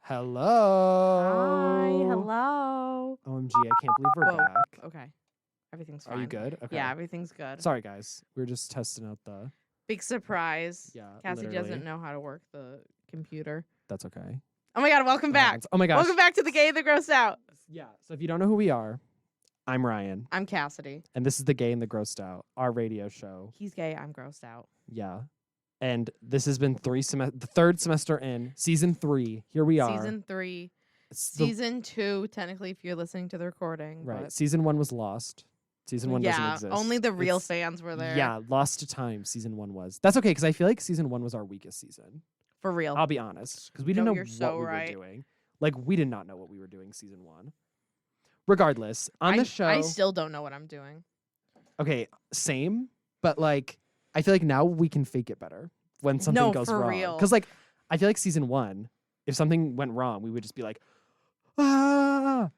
Hello. Hi, hello. OMG, I can't believe we're Whoa. back. Okay. Everything's fine. Are you good? Okay. Yeah, everything's good. Sorry, guys. We are just testing out the... Big surprise. Yeah, Cassie literally. doesn't know how to work the computer. That's okay. Oh my god, welcome That back. happens. Oh my gosh. Welcome back to the Gay that Grossed Out. Yeah, so if you don't know who we are, I'm Ryan. I'm Cassidy. And this is The Gay and the Grossed Out, our radio show. He's gay, I'm grossed out. Yeah. And this has been the third semester in season 3. Here we are. Season 3. It's Season 2, technically, if you're listening to the recording. right. But Season 1 was lost. Season 1 doesn't exist. Only the real It's- fans were there. Yeah, lost to time. Season 1 was. That's okay because I feel like season 1 was our weakest season. For real. I'll be honest because we didn't No, know you're what so we right. were doing. Like we did not know what we were doing season 1. Regardless, on the show, I still don't know what I'm doing. okay, same. But like, I feel like now we can fake it better when something goes for wrong. real. Because like, I feel like season 1, if something went wrong, we would just be like, ah.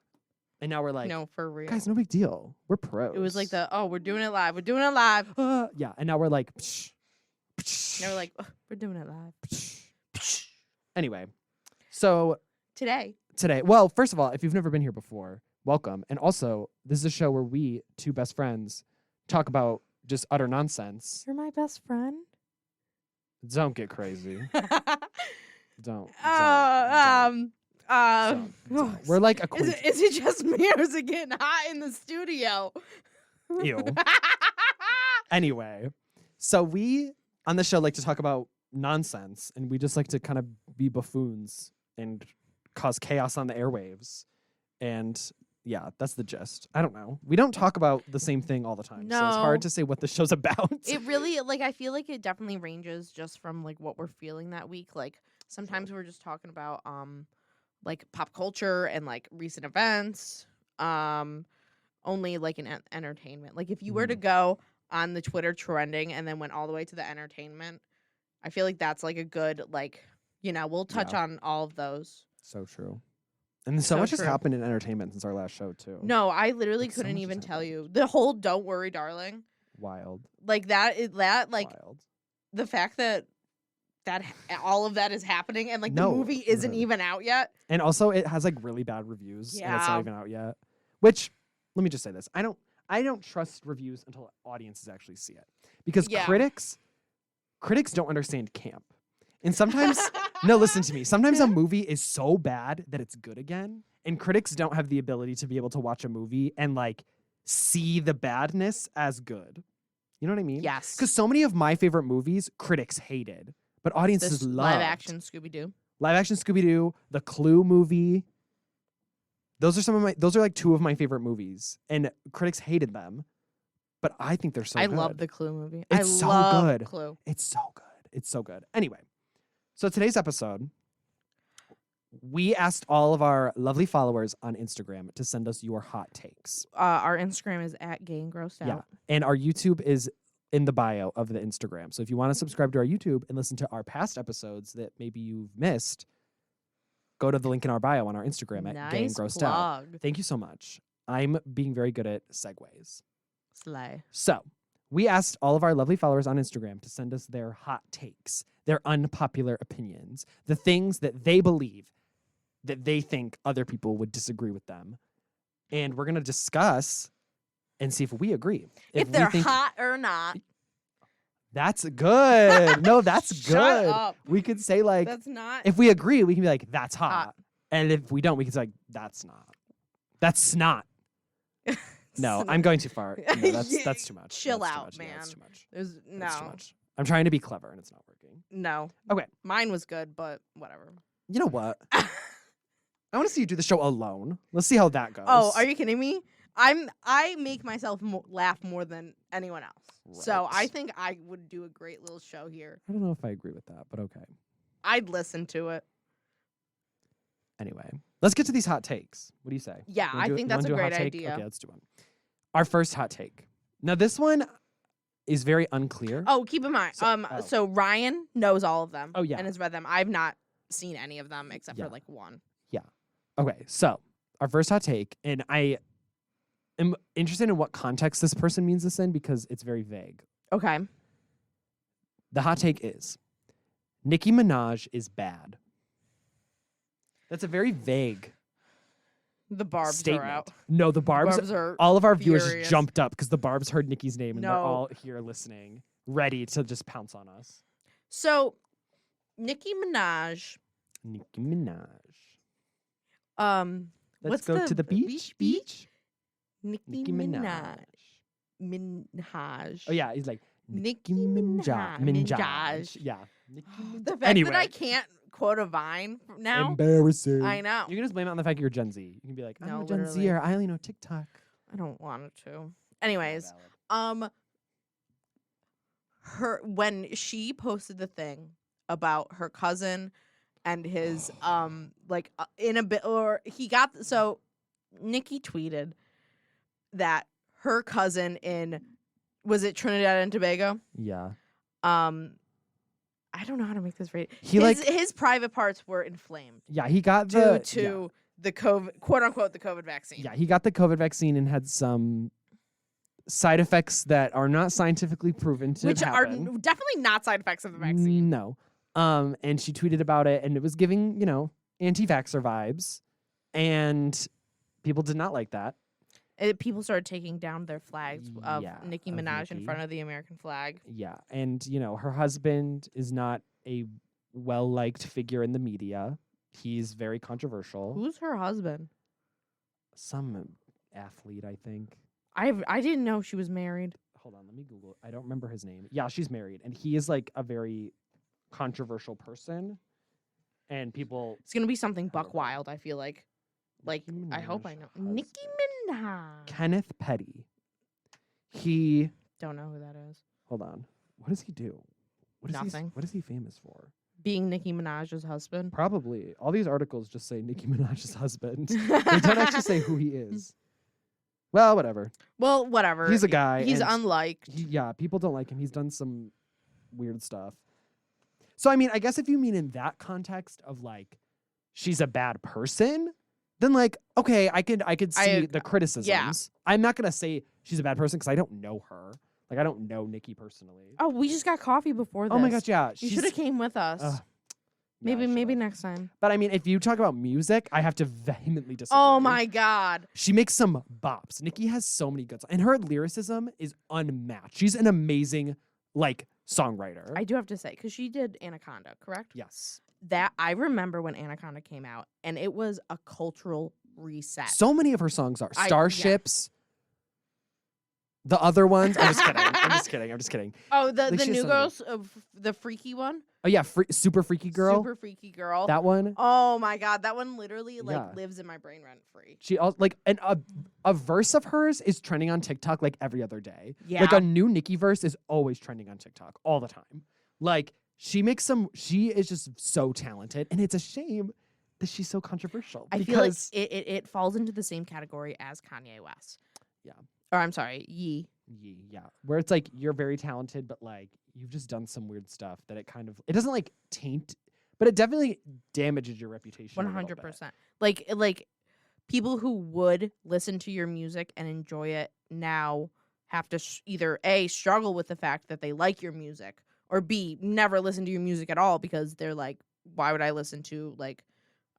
And now we're like, No, for real. guys, no big deal. We're pros. It was like we're doing it live. We're doing it live. Yeah, and now we're like, psh, psh, They were like, we're doing it live. psh, psh. Anyway, so Today. today, well, first of all, if you've never been here before, welcome. And also, this is a show where we, two best friends, talk about just utter nonsense. You're my best friend. Don't get crazy. Don't. We're like a Is it just me or is it getting hot in the studio? Ew. Anyway, so we on the show like to talk about nonsense, and we just like to kind of be buffoons and cause chaos on the airwaves. And yeah, that's the gist. I don't know. We don't talk about the same thing all the time, so it's No. hard to say what the show's about. It really I feel like it definitely ranges just from like what we're feeling that week. Like sometimes we're just talking about like pop culture and like recent events. Only like in entertainment. Like if you were to go on the Twitter trending and then went all the way to the entertainment, I feel like that's like a good we'll touch on all of those. So true. And so So much has true. happened in entertainment since our last show too. No, I literally Like, so couldn't much even has tell happened. you. The whole "Don't worry, darling," Wild. like that Wild. the fact that all of that is happening and like No, the movie isn't literally. even out yet. And also it has like really bad reviews and it's Yeah. not even out yet. Which let me just say this. I don't trust reviews until audiences actually see it. Because Yeah. critics don't understand camp. And sometimes no, listen to me. Sometimes a movie is so bad that it's good again. And critics don't have the ability to be able to watch a movie and like see the badness as good. You know what I mean? Yes. Because so many of my favorite movies critics hated, but audiences This loved. live action Scooby Doo. Live action Scooby-Doo, the Clue movie. Those are like 2 of my favorite movies. And critics hated them. But I think they're so I good. love the Clue movie. It's I so love good. Clue. It's so good. It's so good. Anyway, so today's episode, we asked all of our lovely followers on Instagram to send us your hot takes. Our Instagram is @GayandGrossed Yeah. Out. And our YouTube is in the bio of the Instagram. So if you want to subscribe to our YouTube and listen to our past episodes that maybe you've missed, go to the link in our bio on our Instagram at Gay and Nice Grossed Out. plug. Thank you so much. I'm being very good at segues. Slay. So we asked all of our lovely followers on Instagram to send us their hot takes, their unpopular opinions, the things that they believe that they think other people would disagree with them. And we're going to discuss and see if we agree. If we they're think hot or not. that's good. No, that's Shut good. up. We could say like, That's not. if we agree, we can be like, that's hot. Hot. And if we don't, we can say like, that's not. That's snot. No, Snot. I'm going too far. No, that's too much. Chill That's too out, much. Yeah, that's man. too much. There's That's too no. much. I'm trying to be clever and it's not working. No. Okay. Mine was good, but whatever. You know what? I want to see you do the show alone. Let's see how that goes. Oh, are you kidding me? I make myself laugh more than anyone else. So Right. I think I would do a great little show here. I don't know if I agree with that, but okay. I'd listen to it. Anyway, let's get to these hot takes. What do you say? Yeah, You wanna I do- think you that's wanna a do hot great take? idea. Okay, let's do one. Our first hot take. Now, this one is very unclear. Oh, keep in mind. So Ryan knows all of them. Oh, yeah. And has read them. I've not seen any of them except Yeah. for like one. Okay, so our first hot take, and I am interested in what context this person means this in because it's very vague. Okay. The hot take is Nicki Minaj is bad. That's a very vague The Barbs statement. are out. No, the Barbs. Are all of our viewers just furious. jumped up because the Barbs heard Nicki's name and they're No. all here listening, ready to just pounce on us. So, Nicki Minaj. Nicki Minaj. Let's Let's go to the beach. Nicki Minaj. Oh yeah, he's like Nicki Minaj. Minaj. Yeah. Nicki The fact Anyway. that I can't quote a Vine now. Embarrassing. I know. You can just blame it on the fact you're Gen Z. You can be like, I'm No, a Gen literally. Zer. I only know TikTok. I don't want it to. Anyways, Valid. when she posted the thing about her cousin and his in a bit, or he got, so Nicki tweeted that her cousin in, was it Trinidad and Tobago? Yeah. I don't know how to make this right. He His private parts were inflamed Yeah, he got due the to the COVID, quote unquote, the COVID vaccine. Yeah, he got the COVID vaccine and had some side effects that are not scientifically proven to Which are happen. definitely not side effects of the vaccine. No. And she tweeted about it, and it was giving, anti-vaxxer vibes, and people did not like that. People started taking down their flags of Yeah, Nicki of Minaj in Nicki. front of the American flag. Yeah, and her husband is not a well-liked figure in the media. He's very controversial. Who's her husband? Some athlete, I think. I didn't know she was married. Hold on, let me Google it. I don't remember his name. Yeah, she's married, and he is like a very controversial person, and people. It's gonna be something I buck don't know. wild. I feel like Nicki I hope I Minaj know. husband. Nicki Minaj. Kenneth Petty. He. Don't know who that is. Hold on. What does he do? Nothing. What is he famous for? Being Nicki Minaj's husband. Probably. All these articles just say Nicki Minaj's husband. They don't actually say who he is. Well, whatever. Well, whatever. He's a guy. He's and unliked. people don't like him. He's done some weird stuff. So, I mean, I guess if you mean in that context of like, she's a bad person, then like, okay, I could see the criticisms. yeah. I'm not gonna say she's a bad person because I don't know her. Like, I don't know Nicki personally. Oh, we just got coffee before this. Oh my gosh, yeah. You should have came with us. Yeah, I maybe should've. next time. But I mean, if you talk about music, I have to vehemently disagree. Oh my god. She makes some bops. Nicki has so many good songs. And her lyricism is unmatched. She's an amazing, songwriter. I do have to say, because she did Anaconda, correct? Yes. That I remember when Anaconda came out, and it was a cultural reset. So many of her songs are. yeah. Starships. The other ones. I'm just kidding. I'm just kidding. Oh, the Like, she has new so many. girls of the freaky one, Oh, yeah. Super Freaky Girl. super freaky girl. That one. Oh my god, that one literally Yeah. lives in my brain rent free. She also, a verse of hers is trending on TikTok like every other day. Yeah. Like a new Nicki verse is always trending on TikTok all the time. Like she is just so talented, and it's a shame that she's so controversial. I feel like because it falls into the same category as Kanye West. Yeah. Or I'm sorry, Yee. yeah, where it's like you're very talented, but like you've just done some weird stuff that it doesn't like taint, but it definitely damages your reputation. 100%. Like people who would listen to your music and enjoy it now have to either A, struggle with the fact that they like your music, or B, never listen to your music at all because they're like, why would I listen to like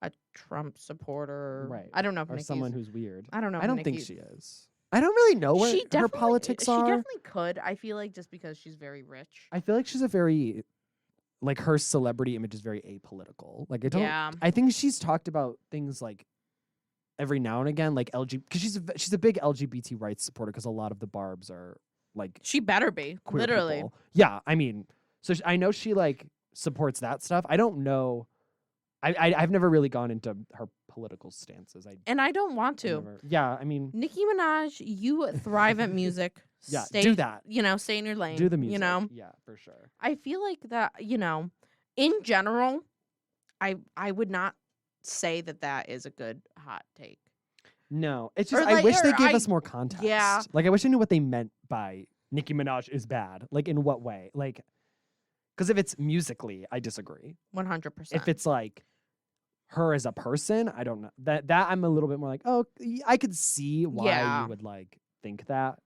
a Trump supporter? Right. I don't know if Or Nicki's, someone who's weird. I don't know. I if don't think Nicki's- she is. I don't really know what She her definitely- politics are. She definitely could. I feel like just because she's very rich. I feel like she's a very, her celebrity image is very apolitical. Like I don't. Yeah. I think she's talked about things like every now and again, like because she's a big LGBT rights supporter because a lot of the Barbs are like She better be. queer Literally. people. Yeah, I mean, so I know she supports that stuff. I don't know. I've never really gone into her political stances. And I don't want to. Yeah, I mean, Nicki Minaj, you thrive at music. yeah, Stay, do that. Stay in your lane. Do the music. You know? Yeah, for sure. I feel like that, in general, I would not say that is a good hot take. No, it's Or just I wish they or gave us more context. Yeah. Like I wish I knew what they meant by Nicki Minaj is bad. Like in what way? Like, because if it's musically, I disagree. 100%. If it's like her as a person, I don't know. That I'm a little bit more like, oh, I could see why Yeah. you would think that.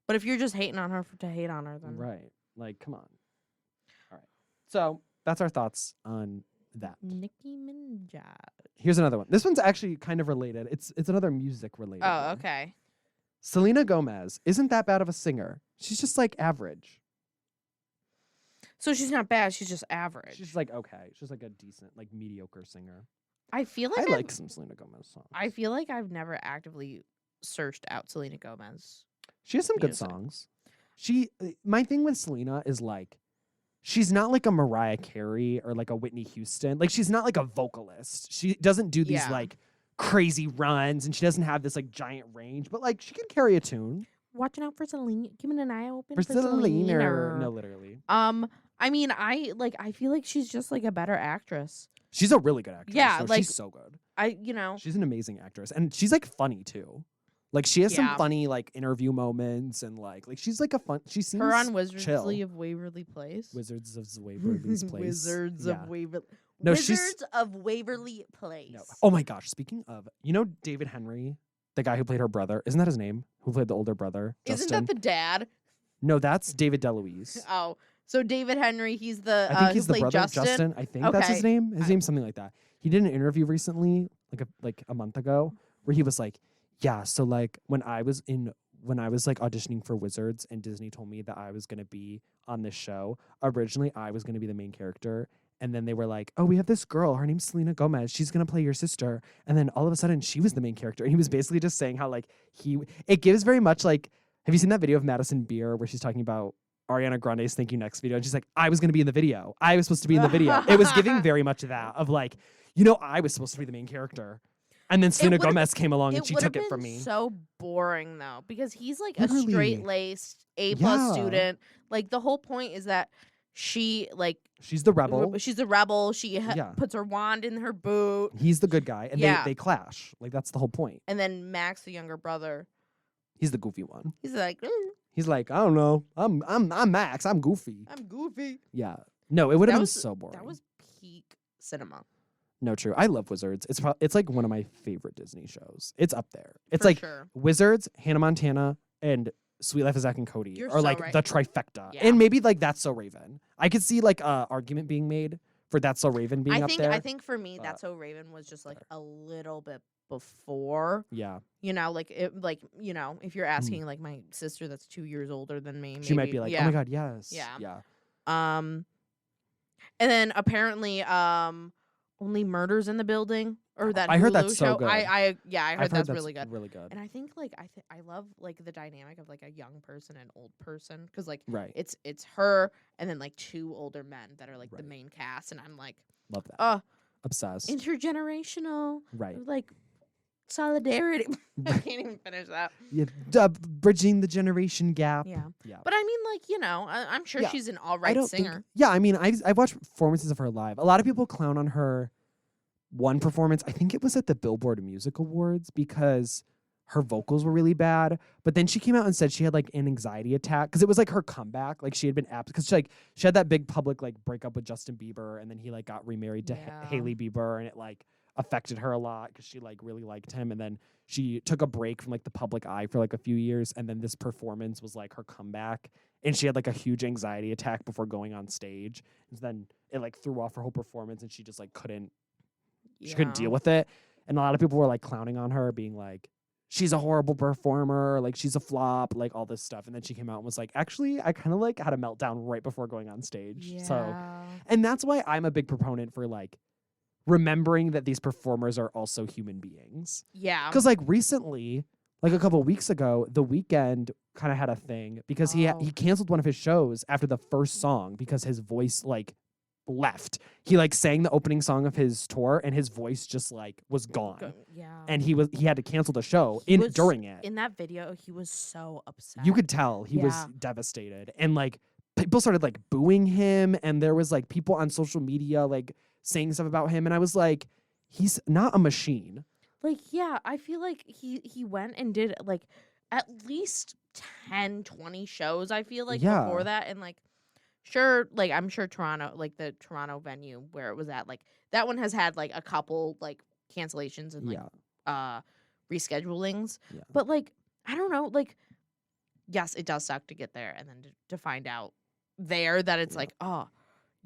But if you're just hating on her to hate on her, then Right. Like, come on. All right. So that's our thoughts on that. Nicki Minaj. Here's another one. This one's actually kind of related. It's another music related. Oh, one. okay. Selena Gomez isn't that bad of a singer. She's just like average. So she's not bad. She's just average. She's like okay. She's like a decent, like mediocre singer. I feel like I like some Selena Gomez songs. I feel like I've never actively searched out Selena Gomez. She has some good music. songs. My thing with Selena is like, she's not like a Mariah Carey or like a Whitney Houston. Like she's not like a vocalist. She doesn't do these Yeah. like crazy runs, and she doesn't have this like giant range. But like she can carry a tune. Watching out for Selena. Keeping an eye open For for Selena, Selena. no, literally. I mean, I feel like she's just like a better actress. She's a really good actress. Yeah, so like- she's so good. She's She's an amazing actress, and she's like funny too. Like she has some Yeah. funny like interview moments, and like she's like a fun. She seems her on Wizards chill. of Waverly Place. Wizards of Waverly's Place. Wizards Yeah. of Waverly. No, she's- Wizards of Waverly Place. No. Oh my gosh! Speaking of, David Henry, the guy who played her brother. Isn't that his name? Who played the older brother? Isn't Justin? that the dad? No, that's David DeLuise. Oh, so David Henry, he's the I think who he's the played brother. Justin. I think that's his Okay. name. His name's something like that. He did an interview recently, like a month ago, where he was like, "Yeah, so like when I was like auditioning for Wizards, and Disney told me that I was gonna be on this show. Originally, I was gonna be the main character." And then they were like, "Oh, we have this girl. Her name's Selena Gomez. She's gonna play your sister." And then all of a sudden, she was the main character. And he was basically just saying how like it gives very much like. Have you seen that video of Madison Beer where she's talking about Ariana Grande's "Thank You Next" video? And she's like, "I was gonna be in the video. I was supposed to be in the video." It was giving very much of that of like, I was supposed to be the main character. And then Selena would've- Gomez came along and she would've took it from been me. So boring though, because he's like a Literally. straight laced A+ Yeah. student. Like the whole point is that she like She's the rebel. she's a rebel. She Yeah. puts her wand in her boot, He's the good guy, and Yeah. they clash. Like that's the whole point. and then Max, the younger brother, He's the goofy one. he's like, He's like, I don't know. I'm Max. I'm goofy. I'm goofy. Yeah. No, it would have That been was- so boring. That was peak cinema. no true. I love Wizards. It's like one of my favorite Disney shows. It's up there. It's for like sure. Wizards, Hannah Montana, and Sweet Life of Zack and Cody You're are so like right. the trifecta. Yeah. And maybe like That's So Raven. I could see like a argument being made for That's So Raven being up there. I think for me, but- That's So Raven was just like a little bit before. Yeah. If you're asking like my sister that's 2 years older than me, She might maybe- be like, yeah. oh my God, yes. Yeah. Yeah. And then apparently, Only Murders in the Building or that I heard Hulu that's so show. good. I heard that's that's really good. Really good. And I think like I love like the dynamic of like a young person and old person because like Right. it's her and then like two older men that are like the Right. main cast, and I'm like, Love that. oh, Obsessed. intergenerational, Right. like solidarity. I can't even finish that. Yeah, bridging the generation gap. Yeah. Yeah. But I mean, like, I'm sure Yeah. she's an all I right don't singer. think. Yeah, I mean, I've watched performances of her live. A lot of people clown on her one performance. I think it was at the Billboard Music Awards because her vocals were really bad. But then she came out and said she had like an anxiety attack because it was like her comeback. Like she had been because she had that big public like breakup with Justin Bieber, and then he like got remarried to Yeah. Hailey Bieber, and it like affected her a lot because she like really liked him. And then she took a break from like the public eye for like a few years, and then this performance was like her comeback. And she had like a huge anxiety attack before going on stage. And then it like threw off her whole performance, and she just like couldn't deal with it. And a lot of people were like clowning on her, being like, she's a horrible performer, like she's a flop, like all this stuff. And then she came out and was like, actually, I kind of like had a meltdown right before going on stage. Yeah. So, and that's why I'm a big proponent for like remembering that these performers are also human beings. Yeah. Because like recently, like a couple weeks ago, The Weeknd kind of had a thing because he Oh. canceled one of his shows after the first song because his voice like left. He like sang the opening song of his tour and his voice just like was gone. Yeah. And he had to cancel the show He was- during it. in that video, he was so upset. You could tell he was Yeah. devastated. And like people started like booing him, and there was like people on social media like saying stuff about him, and I was like, he's not a machine. Like, yeah, I feel like he went and did like at least 10, 20 shows, I feel like, Yeah. before that. And like, sure, like I'm sure Toronto, like the Toronto venue where it was at, like that one has had like a couple like cancellations and like reschedulings. Yeah. But like, I don't know, like, yes, it does suck to get there and then to find out there that it's Yeah. like, oh,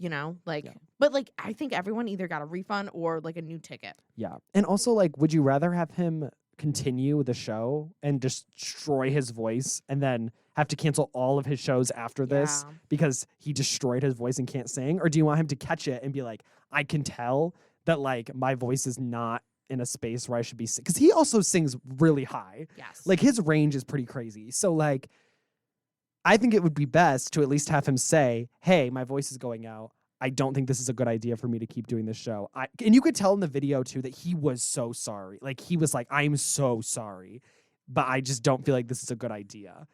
you know, like, Yeah. but like, I think everyone either got a refund or like a new ticket. Yeah. And also, like, would you rather have him continue the show and destroy his voice and then have to cancel all of his shows after this Yeah. because he destroyed his voice and can't sing? Or do you want him to catch it and be like, I can tell that, like, my voice is not in a space where I should be singing? Because he also sings really high. Yes. Like, his range is pretty crazy. So, like, I think it would be best to at least have him say, hey, my voice is going out. I don't think this is a good idea for me to keep doing this show. And you could tell in the video, too, that he was so sorry. Like, he was like, I'm so sorry, but I just don't feel like this is a good idea.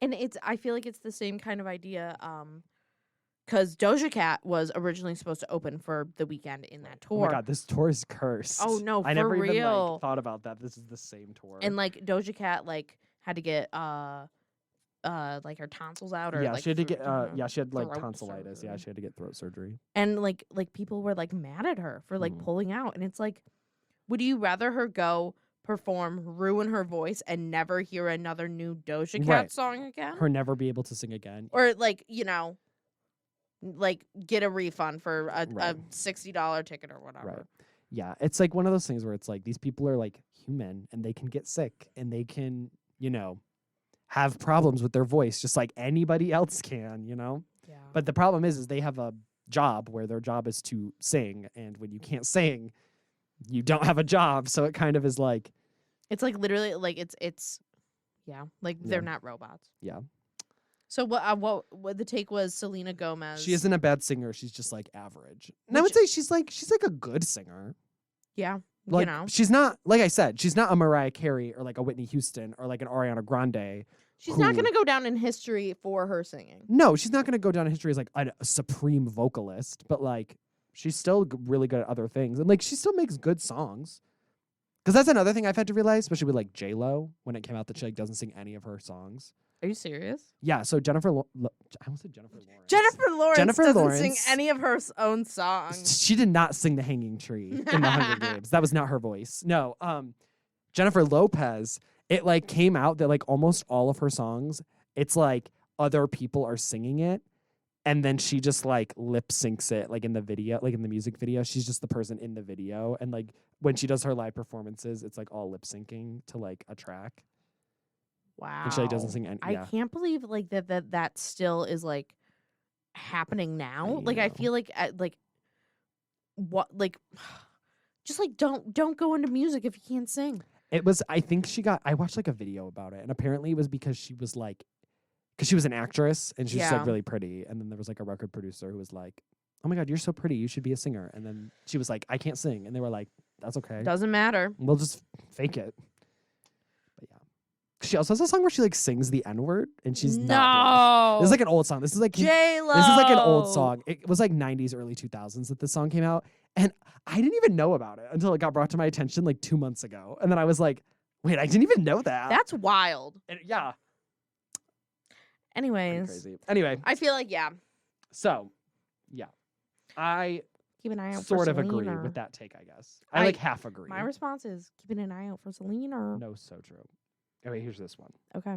And I feel like it's the same kind of idea, because Doja Cat was originally supposed to open for the weekend in that tour. Oh my God, this tour is cursed. Oh, no, I for never even real. like, thought about that. This is the same tour. And like Doja Cat like had to get like her tonsils out, or yeah, like she had to get she had like throat tonsillitis. Yeah, surgery. she had to get throat surgery. And like people were like mad at her for like pulling out, and it's like, would you rather her go perform, ruin her voice, and never hear another new Doja Cat song again, Her never be able to sing again, or like, you know, like get a refund for a $60 ticket or whatever? Right. Yeah, it's like one of those things where it's like these people are like human and they can get sick and they can, you know, have problems with their voice just like anybody else can, you know? Yeah. But the problem is they have a job where their job is to sing, and when you can't sing, you don't have a job. So it kind of is like, it's like literally like it's yeah, like they're not robots. Yeah. So what the take was, Selena Gomez. She isn't a bad singer. She's just like average. And I would say she's like a good singer. Yeah. Like, you know, she's not, like I said, she's not a Mariah Carey or like a Whitney Houston or like an Ariana Grande. she's not going to go down in history for her singing. No, she's not going to go down in history as like a supreme vocalist, but like she's still really good at other things. And like she still makes good songs. Because that's another thing I've had to realize, especially with like J-Lo, when it came out that she like doesn't sing any of her songs. Are you serious? Yeah, so I almost said Jennifer Lawrence. Jennifer Lawrence doesn't sing any of her own songs. She did not sing The Hanging Tree in the Hunger Games. That was not her voice. No, Jennifer Lopez, it like came out that like almost all of her songs, it's like other people are singing it, and then she just like lip syncs it like in the video, like in the music video. She's just the person in the video, and like when she does her live performances, it's like all lip syncing to like a track. Wow. And she like, doesn't sing any. I can't believe like that still is like happening now. Like I feel like what like just like don't go into music if you can't sing. It was, I think I watched like a video about it, and apparently it was because she was like, because she was an actress and she was like really pretty, and then there was like a record producer who was like, oh my God, you're so pretty, you should be a singer. And then she was like, I can't sing, and they were like, that's okay, Doesn't matter, we'll just fake it. But yeah, she also has a song where she like sings the N-word, and she's not black. This is like an old song. This is like J-Lo. This is like an old song. It was like 90s, early 2000s that this song came out. And I didn't even know about it until it got brought to my attention like 2 months ago. And then I was like, wait, I didn't even know that. That's wild. And yeah. Anyways. Crazy. Anyway. I feel like, yeah. So, yeah. I keep an eye out sort for of Selena. agree with that take, I guess. I like half agree. My response is keeping an eye out for Selena. No, so true. Oh, wait, here's this one. Okay.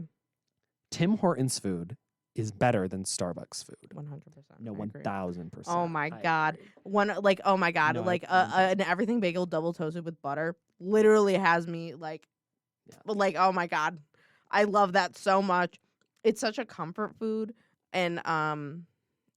Tim Hortons food is better than Starbucks food. 100%. No, 1,000%. Oh my God. Oh my God. No, like an everything bagel double toasted with butter literally has me like, oh my God. I love that so much. It's such a comfort food. And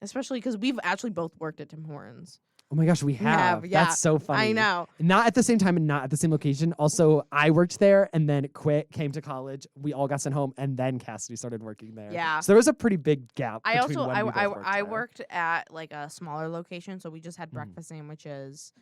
especially because we've actually both worked at Tim Hortons. Oh my gosh, we have. Yeah. That's so funny. I know. Not at the same time and not at the same location. Also, I worked there and then quit, came to college. We all got sent home, and then Cassidy started working there. Yeah. So there was a pretty big gap. I between also when we both worked there. worked at like a smaller location, so we just had breakfast sandwiches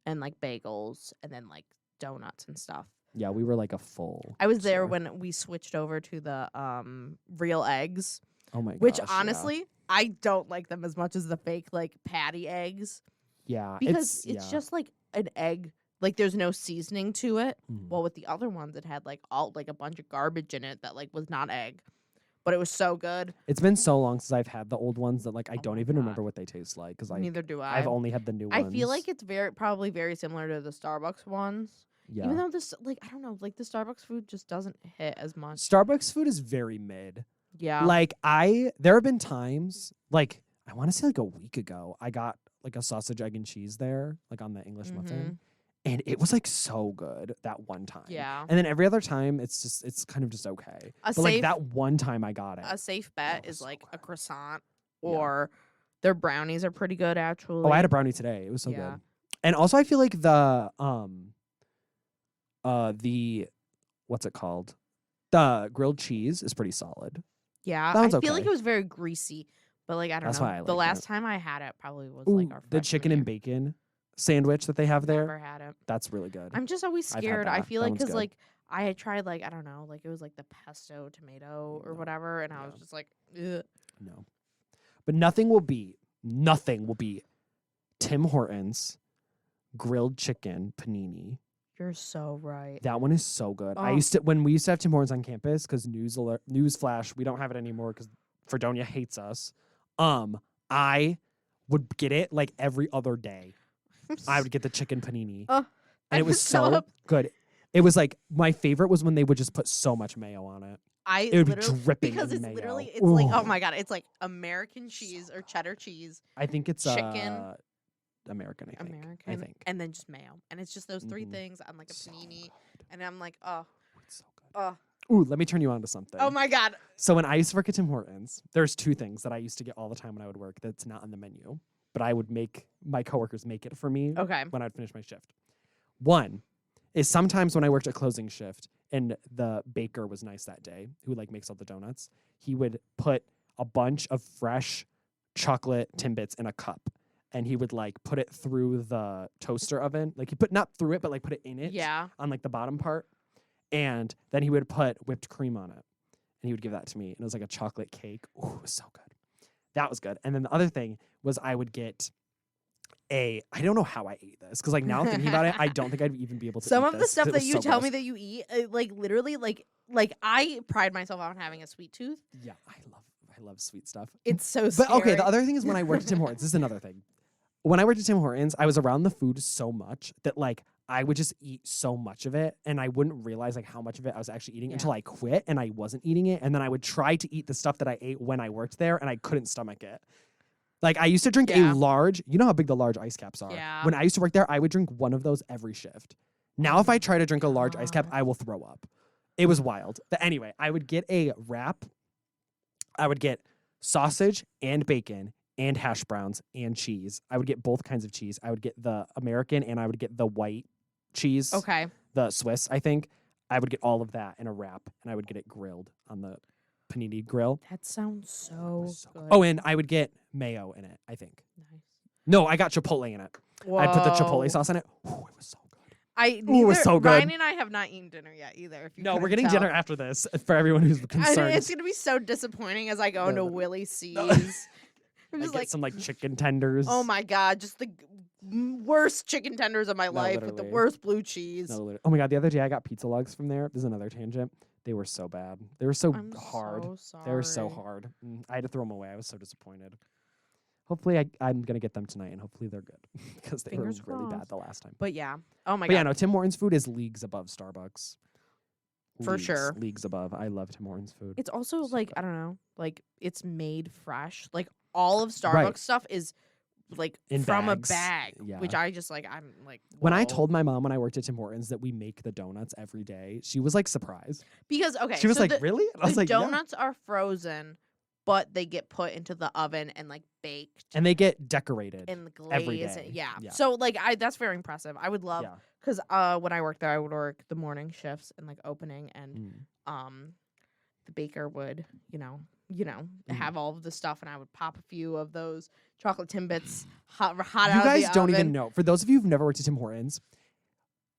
and like bagels and then like donuts and stuff. Yeah, we were like a full. I was there store. when we switched over to the real eggs. Oh my gosh. Which honestly, I don't like them as much as the fake like patty eggs. Yeah. Because it's just like an egg. Like there's no seasoning to it. Mhm. Well, with the other ones, it had like a bunch of garbage in it that like was not egg, but it was so good. It's been so long since I've had the old ones that like I don't my even God. remember what they taste like because Neither do I. I've only had the new ones. I feel like it's probably very similar to the Starbucks ones. Yeah. Even though this, like, I don't know, like the Starbucks food just doesn't hit as much. Starbucks food is very mid. Yeah. Like there have been times like I want to say like a week ago, I got like a sausage, egg, and cheese there, like on the English muffin. And it was like so good that one time. Yeah. And then every other time it's kind of just okay. But like that one time I got it. A safe bet is so like a good. croissant or their brownies are pretty good actually. Oh, I had a brownie today. It was so Yeah. good. And also I feel like the what's it called? The grilled cheese is pretty solid. Yeah. That one's I feel like okay. it was very greasy. But like I don't That's know. why I The like last it. time I had it probably was Ooh, like our the chicken and bacon sandwich that they have there. Never had it. That's really good. I'm just always I've had scared. I that. feel That like one's because good. like I had tried like I don't know, like it was like the pesto tomato or No. whatever, and I was Yeah. just like, ugh. No. But nothing will beat Tim Hortons grilled chicken panini. You're so right. That one is so good. Oh. When we used to have Tim Hortons on campus, because news flash, we don't have it anymore because Fredonia hates us. I would get it like every other day. I would get the chicken panini. Oh, and it was so good. It was like my favorite was when they would just put so much mayo on it. It would be dripping because in it's mayo. literally it's like oh Ooh. my god, it's like American cheese or cheddar cheese, I think it's chicken. American. I think. American, and then just mayo, and it's just those three Mhm. things on like a So panini, good. and I'm like, oh, It's so good. oh, Ooh, let me turn you on to something. oh my god. So when I used to work at Tim Hortons, there's two things that I used to get all the time when I would work that's not on the menu, but I would make my coworkers make it for me Okay. when I'd finish my shift. One is sometimes when I worked at closing shift and the baker was nice that day, who like makes all the donuts, he would put a bunch of fresh chocolate Timbits in a cup. And he would like put it through the toaster oven. Like he put not through it, but like put it in it Yeah. on like the bottom part. And then he would put whipped cream on it. And he would give that to me. And it was like a chocolate cake. Ooh, it was so good. That was good. And then the other thing was I would get I don't know how I ate this. Because like now thinking about it, I don't think I'd even be able to Some eat of the this 'cause stuff it that was you so tell gross. me that you eat, like literally, like I pride myself on having a sweet tooth. Yeah, I love sweet stuff. It's so But scary. okay, the other thing is when I worked at Tim Hortons, this is another thing. When I worked at Tim Hortons, I was around the food so much that like I would just eat so much of it and I wouldn't realize like how much of it I was actually eating until I quit and I wasn't eating it. And then I would try to eat the stuff that I ate when I worked there and I couldn't stomach it. Like I used to drink a large, you know how big the large ice caps are. Yeah. When I used to work there, I would drink one of those every shift. Now if I try to drink a large ice cap, God. I will throw up. It was wild. But anyway, I would get a wrap. I would get sausage and bacon and hash browns and cheese. I would get both kinds of cheese. I would get the American and I would get the white cheese. Okay. The Swiss, I think. I would get all of that in a wrap and I would get it grilled on the panini grill. That sounds so good. Oh, and I would get mayo in it, I think. Nice. No, I got chipotle in it. I put the chipotle Whoa. sauce in it. Ooh, it was so good. It was so good. Ryan and I have not eaten dinner yet either. If you No, we're couldn't getting tell. dinner after this for everyone who's I know, concerned. it's gonna be so disappointing as I go No, into no. Willie C's. No. I'm I just get like, some like chicken tenders. oh my god, just the worst chicken tenders of my No, life with the literally. worst blue cheese. No, literally. Oh my god, the other day I got pizza lugs from there. This is another tangent. They were so bad. They were so I'm hard. so sorry. They were so hard. I had to throw them away. I was so disappointed. Hopefully I'm going to get them tonight and hopefully they're good because they Fingers were really bad crossed. the last time. But yeah. Oh my But god. yeah, no, Tim Hortons food is leagues above Starbucks. For Leagues, sure. Leagues above. I love Tim Hortons food. It's also So like good. I don't know, like it's made fresh. Like all of Starbucks Right. stuff is like In from bags. a bag, Yeah. which I just like. I'm like When I whoa. told my mom when I worked at Tim Hortons that we make the donuts every day, she was like surprised. because okay, She was so like, the, "Really?" And I was the like, "Yeah." donuts are frozen, but they get put into the oven and like baked And they get decorated. and every glazed. day. Yeah. Yeah. So like that's very impressive. I would love Yeah. because when I worked there, I would work the morning shifts and like opening and Mm. the baker would Mm. have all of the stuff and I would pop a few of those chocolate Timbits hot You out of guys the don't oven. even know. For those of you who've never worked at Tim Hortons,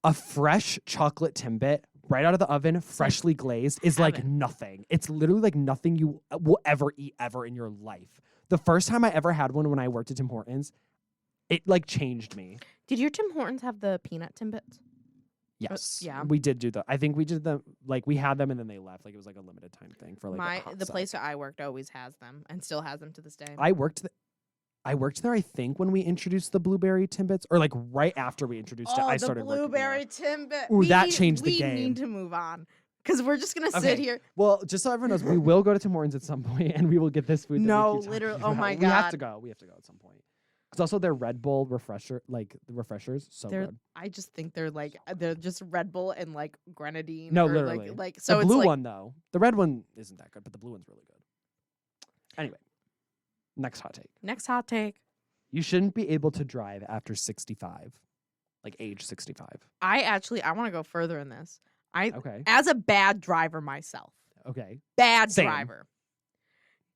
a fresh chocolate Timbit right out of the oven, freshly glazed, is like heaven. nothing. It's literally like nothing you will ever eat ever in your life. The first time I ever had one when I worked at Tim Hortons, it like changed me. Did your Tim Hortons have the peanut Timbits? Yes. yeah. We did do that. I think we did them like we had them and then they left. Like it was like a limited time thing for like a hot The sec. place that I worked always has them and still has them to this day. I worked there, I think, when we introduced the blueberry Timbits, or like right after we introduced it, I started the working there. blueberry Timbit. Ooh, that changed the we game. need to move on because we're just gonna sit Okay. here. Well, just so everyone knows, we will go to Tim Hortons at some point, and we will get this food. No, that we keep literally- talking oh my about. We have God. to go. We have to go at some point. Because also their Red Bull refresher, like the refreshers, so They're, good. I just think they're just Red Bull and like grenadine. No, or literally. like so The it's blue like, one though, the red one isn't that good, but the blue one's really good. Anyway, next hot take: Next hot take. you shouldn't be able to drive after 65, like age 65. I want to go further in this. Okay. As a bad driver myself, Okay. bad Same. driver.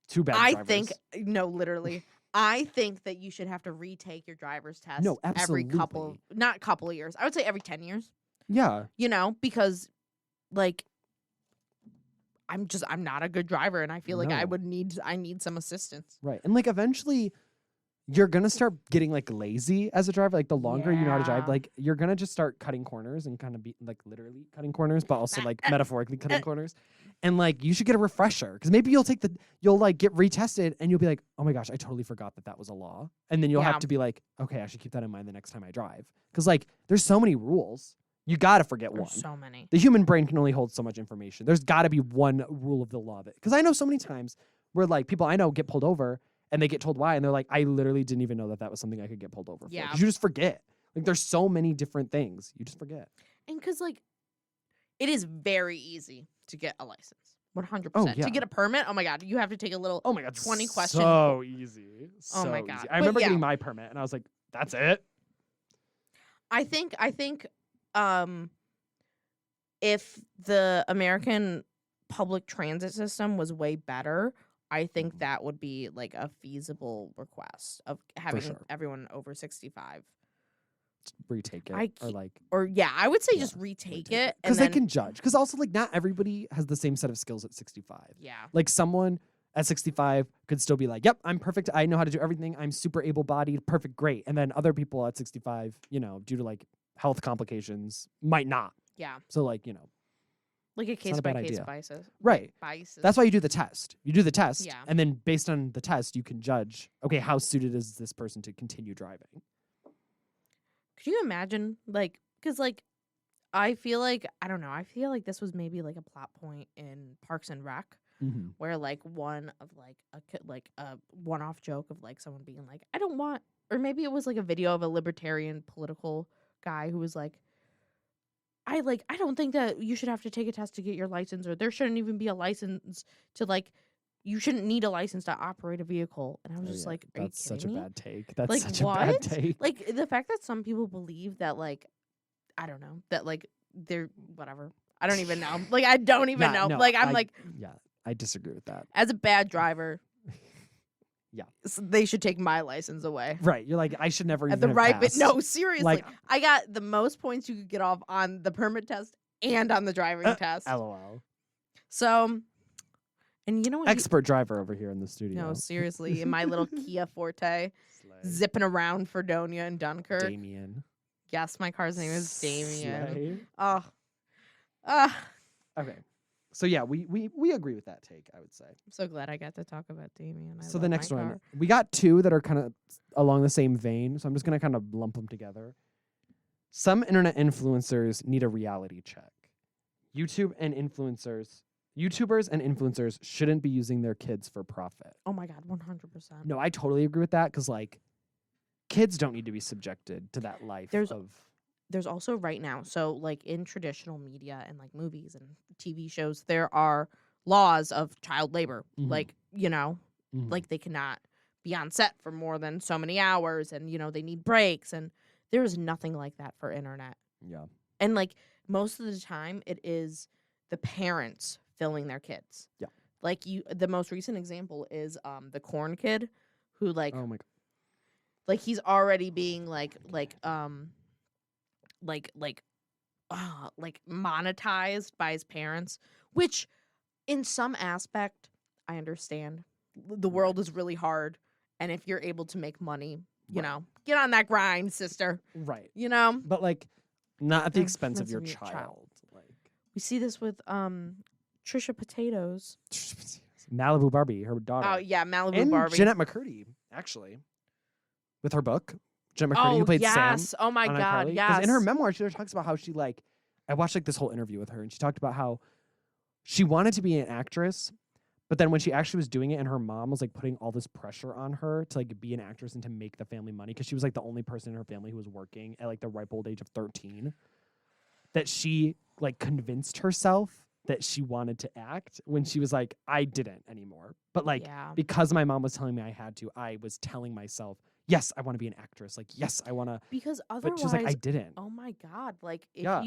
Too bad. I drivers. think no, literally. I think that you should have to retake your driver's test No, every couple, absolutely. not couple of years. I would say every 10 years. Yeah. You know, because like I'm not a good driver, and I feel like No. I need some assistance. Right. And like eventually you're going to start getting like lazy as a driver. Like the longer you know how to drive, Yeah. like you're going to just start cutting corners and kind of be like literally cutting corners, but also like metaphorically cutting corners. And like you should get a refresher because maybe you'll like get retested and you'll be like, oh my gosh, I totally forgot that was a law. And then you'll Yeah. have to be like, okay, I should keep that in mind the next time I drive. Because like there's so many rules. You got to forget one. There's so many. The human brain can only hold so much information. There's got to be one rule of the law of it. Because I know so many times where like people I know get pulled over and they get told why, and they're like, I literally didn't even know that was something I could get pulled over for. Yeah. 'Cause you just forget. Like there's so many different things. You just forget. And because like it is very easy to get a license. 100%. Oh, yeah. To get a permit, oh my God, you have to take a little Oh my God. 20 question. So easy. Oh So my easy. God. I But remember yeah. getting my permit and I was like, that's it? I think if the American public transit system was way better, I think Mhm. that would be like a feasible request of having sure. everyone over 65. Retake it. I Or ke- like, Or yeah, I would say Yeah, just retake retake it. because And they then, can judge. Because also like not everybody has the same set of skills at 65. yeah. Like someone at 65 could still be like, yep, I'm perfect. I know how to do everything. I'm super able-bodied. Perfect. Great. And then other people at 65, due to like health complications might not. Yeah. So like, Like a not case a by bad case idea. basis. right. Basis. That's why you do the test. You do the test. Yeah. And then based on the test, you can judge, okay, how suited is this person to continue driving? Could you imagine, like, because, like, I feel like, I don't know, I feel like this was maybe, like, a plot point in Parks and Rec, Mm-hmm. where, like, one of, like, a one-off joke of, like, someone being like, I don't want, or maybe it was, like, a video of a libertarian political guy who was like, I don't think that you should have to take a test to get your license, or there shouldn't even be a license to, like, you shouldn't need a license to operate a vehicle. And I was just like, are that's you such a kidding me? bad take. That's Like, such a bad what? take. Like, the fact that some people believe that, like, I don't know, that, like, they're whatever. I don't even know. Like, I don't even know. No, Like, I'm like, yeah, I disagree with that. as a bad driver, Yeah. they should take my license away. Right. You're like, I should never At even the have right, but passed. no, seriously, Like- I got the most points you could get off on the permit test and on the driving test. LOL. So, and you know what? Expert driver over here in the studio. No, seriously, in my little Kia Forte, Slay. zipping around Fredonia and Dunkirk. Damien. Yes, my car's name is Damien. Slay. Oh, Okay. So yeah, we agree with that take, I would say. I'm so glad I got to talk about Damien. I So love the my next one, car. we got two that are kind of along the same vein. So I'm just going to kind of lump them together. Some internet influencers need a reality check. YouTubers and influencers shouldn't be using their kids for profit. Oh my God, 100%. No, I totally agree with that because like kids don't need to be subjected to that life There's also right now, so like in traditional media and like movies and TV shows, there are laws of child labor. Mhm. Like, Mhm. like they cannot be on set for more than so many hours, and they need breaks, and there is nothing like that for internet. yeah. And like most of the time it is the parents filming their kids. Yeah. Like the most recent example is the corn kid who like Oh my god. like he's already being like monetized by his parents, which in some aspect I understand. The world is really hard, and if you're able to make money, Right. get on that grind, sister. Right. We But like not at the The expense of your expense of your child. see this with Trisha Potatoes. Malibu Barbie, her daughter. Oh yeah, Malibu and Barbie. Jeanette McCurdy, actually. With her book. Jeanette McCurdy who played yes. Sam. Oh my on God, iCarly. yes. In her memoir, she talks about how she I watched like this whole interview with her and she talked about how she wanted to be an actress, but then when she actually was doing it and her mom was like putting all this pressure on her to like be an actress and to make the family money, because she was like the only person in her family who was working at like the ripe old age of 13, that she like convinced herself that she wanted to act when she was like, I didn't anymore. But like, Yeah. because my mom was telling me I had to, I was telling myself, yes, I want to be an actress. Like, yes, I want to. Because But she was like, I otherwise, didn't. oh my God, like if Yeah.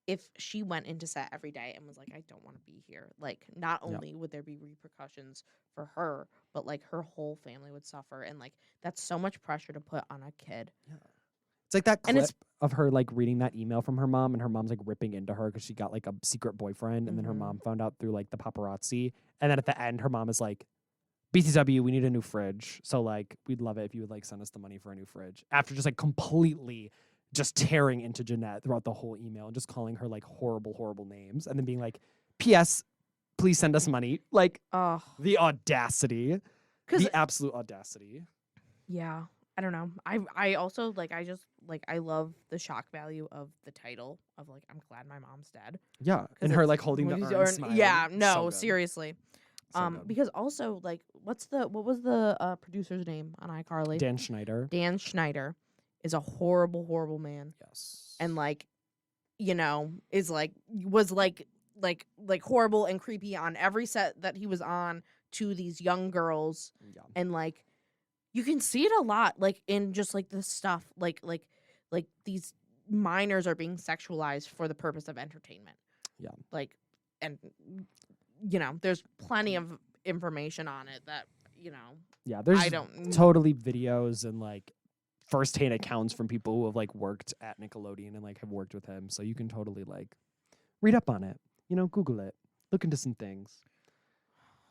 if she went into set every day and was like, I don't want to be here, like not Yep. only would there be repercussions for her, but like her whole family would suffer, and like that's so much pressure to put on a kid. It's like that And clip it's- of her like reading that email from her mom, and her mom's like ripping into her because she got like a secret boyfriend, and then her Mhm. mom found out through like the paparazzi, and then at the end her mom is like, BTW, we need a new fridge, so like we'd love it if you would like send us the money for a new fridge, after just like completely just tearing into Jeanette throughout the whole email and just calling her like horrible names, and then being like, PS, please send us money. Like Oh, the audacity, because the absolute audacity. yeah, I don't know. I also like I love the shock value of the title of like I'm glad my mom's dead. Yeah, 'Cause and her it's like holding the when he's urn, smiling. Yeah, So no, good. seriously. So good. Because also like what was the producer's name on iCarly? Dan Schneider. Dan Schneider is a horrible man, Yes. and like, you know, is like was like horrible and creepy on every set that he was on to these young girls, yeah. and like you can see it a lot like in just like the stuff like these minors are being sexualized for the purpose of entertainment. Yeah. Like, and you know, there's plenty of information on it that, you know, Yeah, there's I don't totally videos and like firsthand accounts from people who have like worked at Nickelodeon and like have worked with him, so you can totally like read up on it. You know, Google it, look into some things.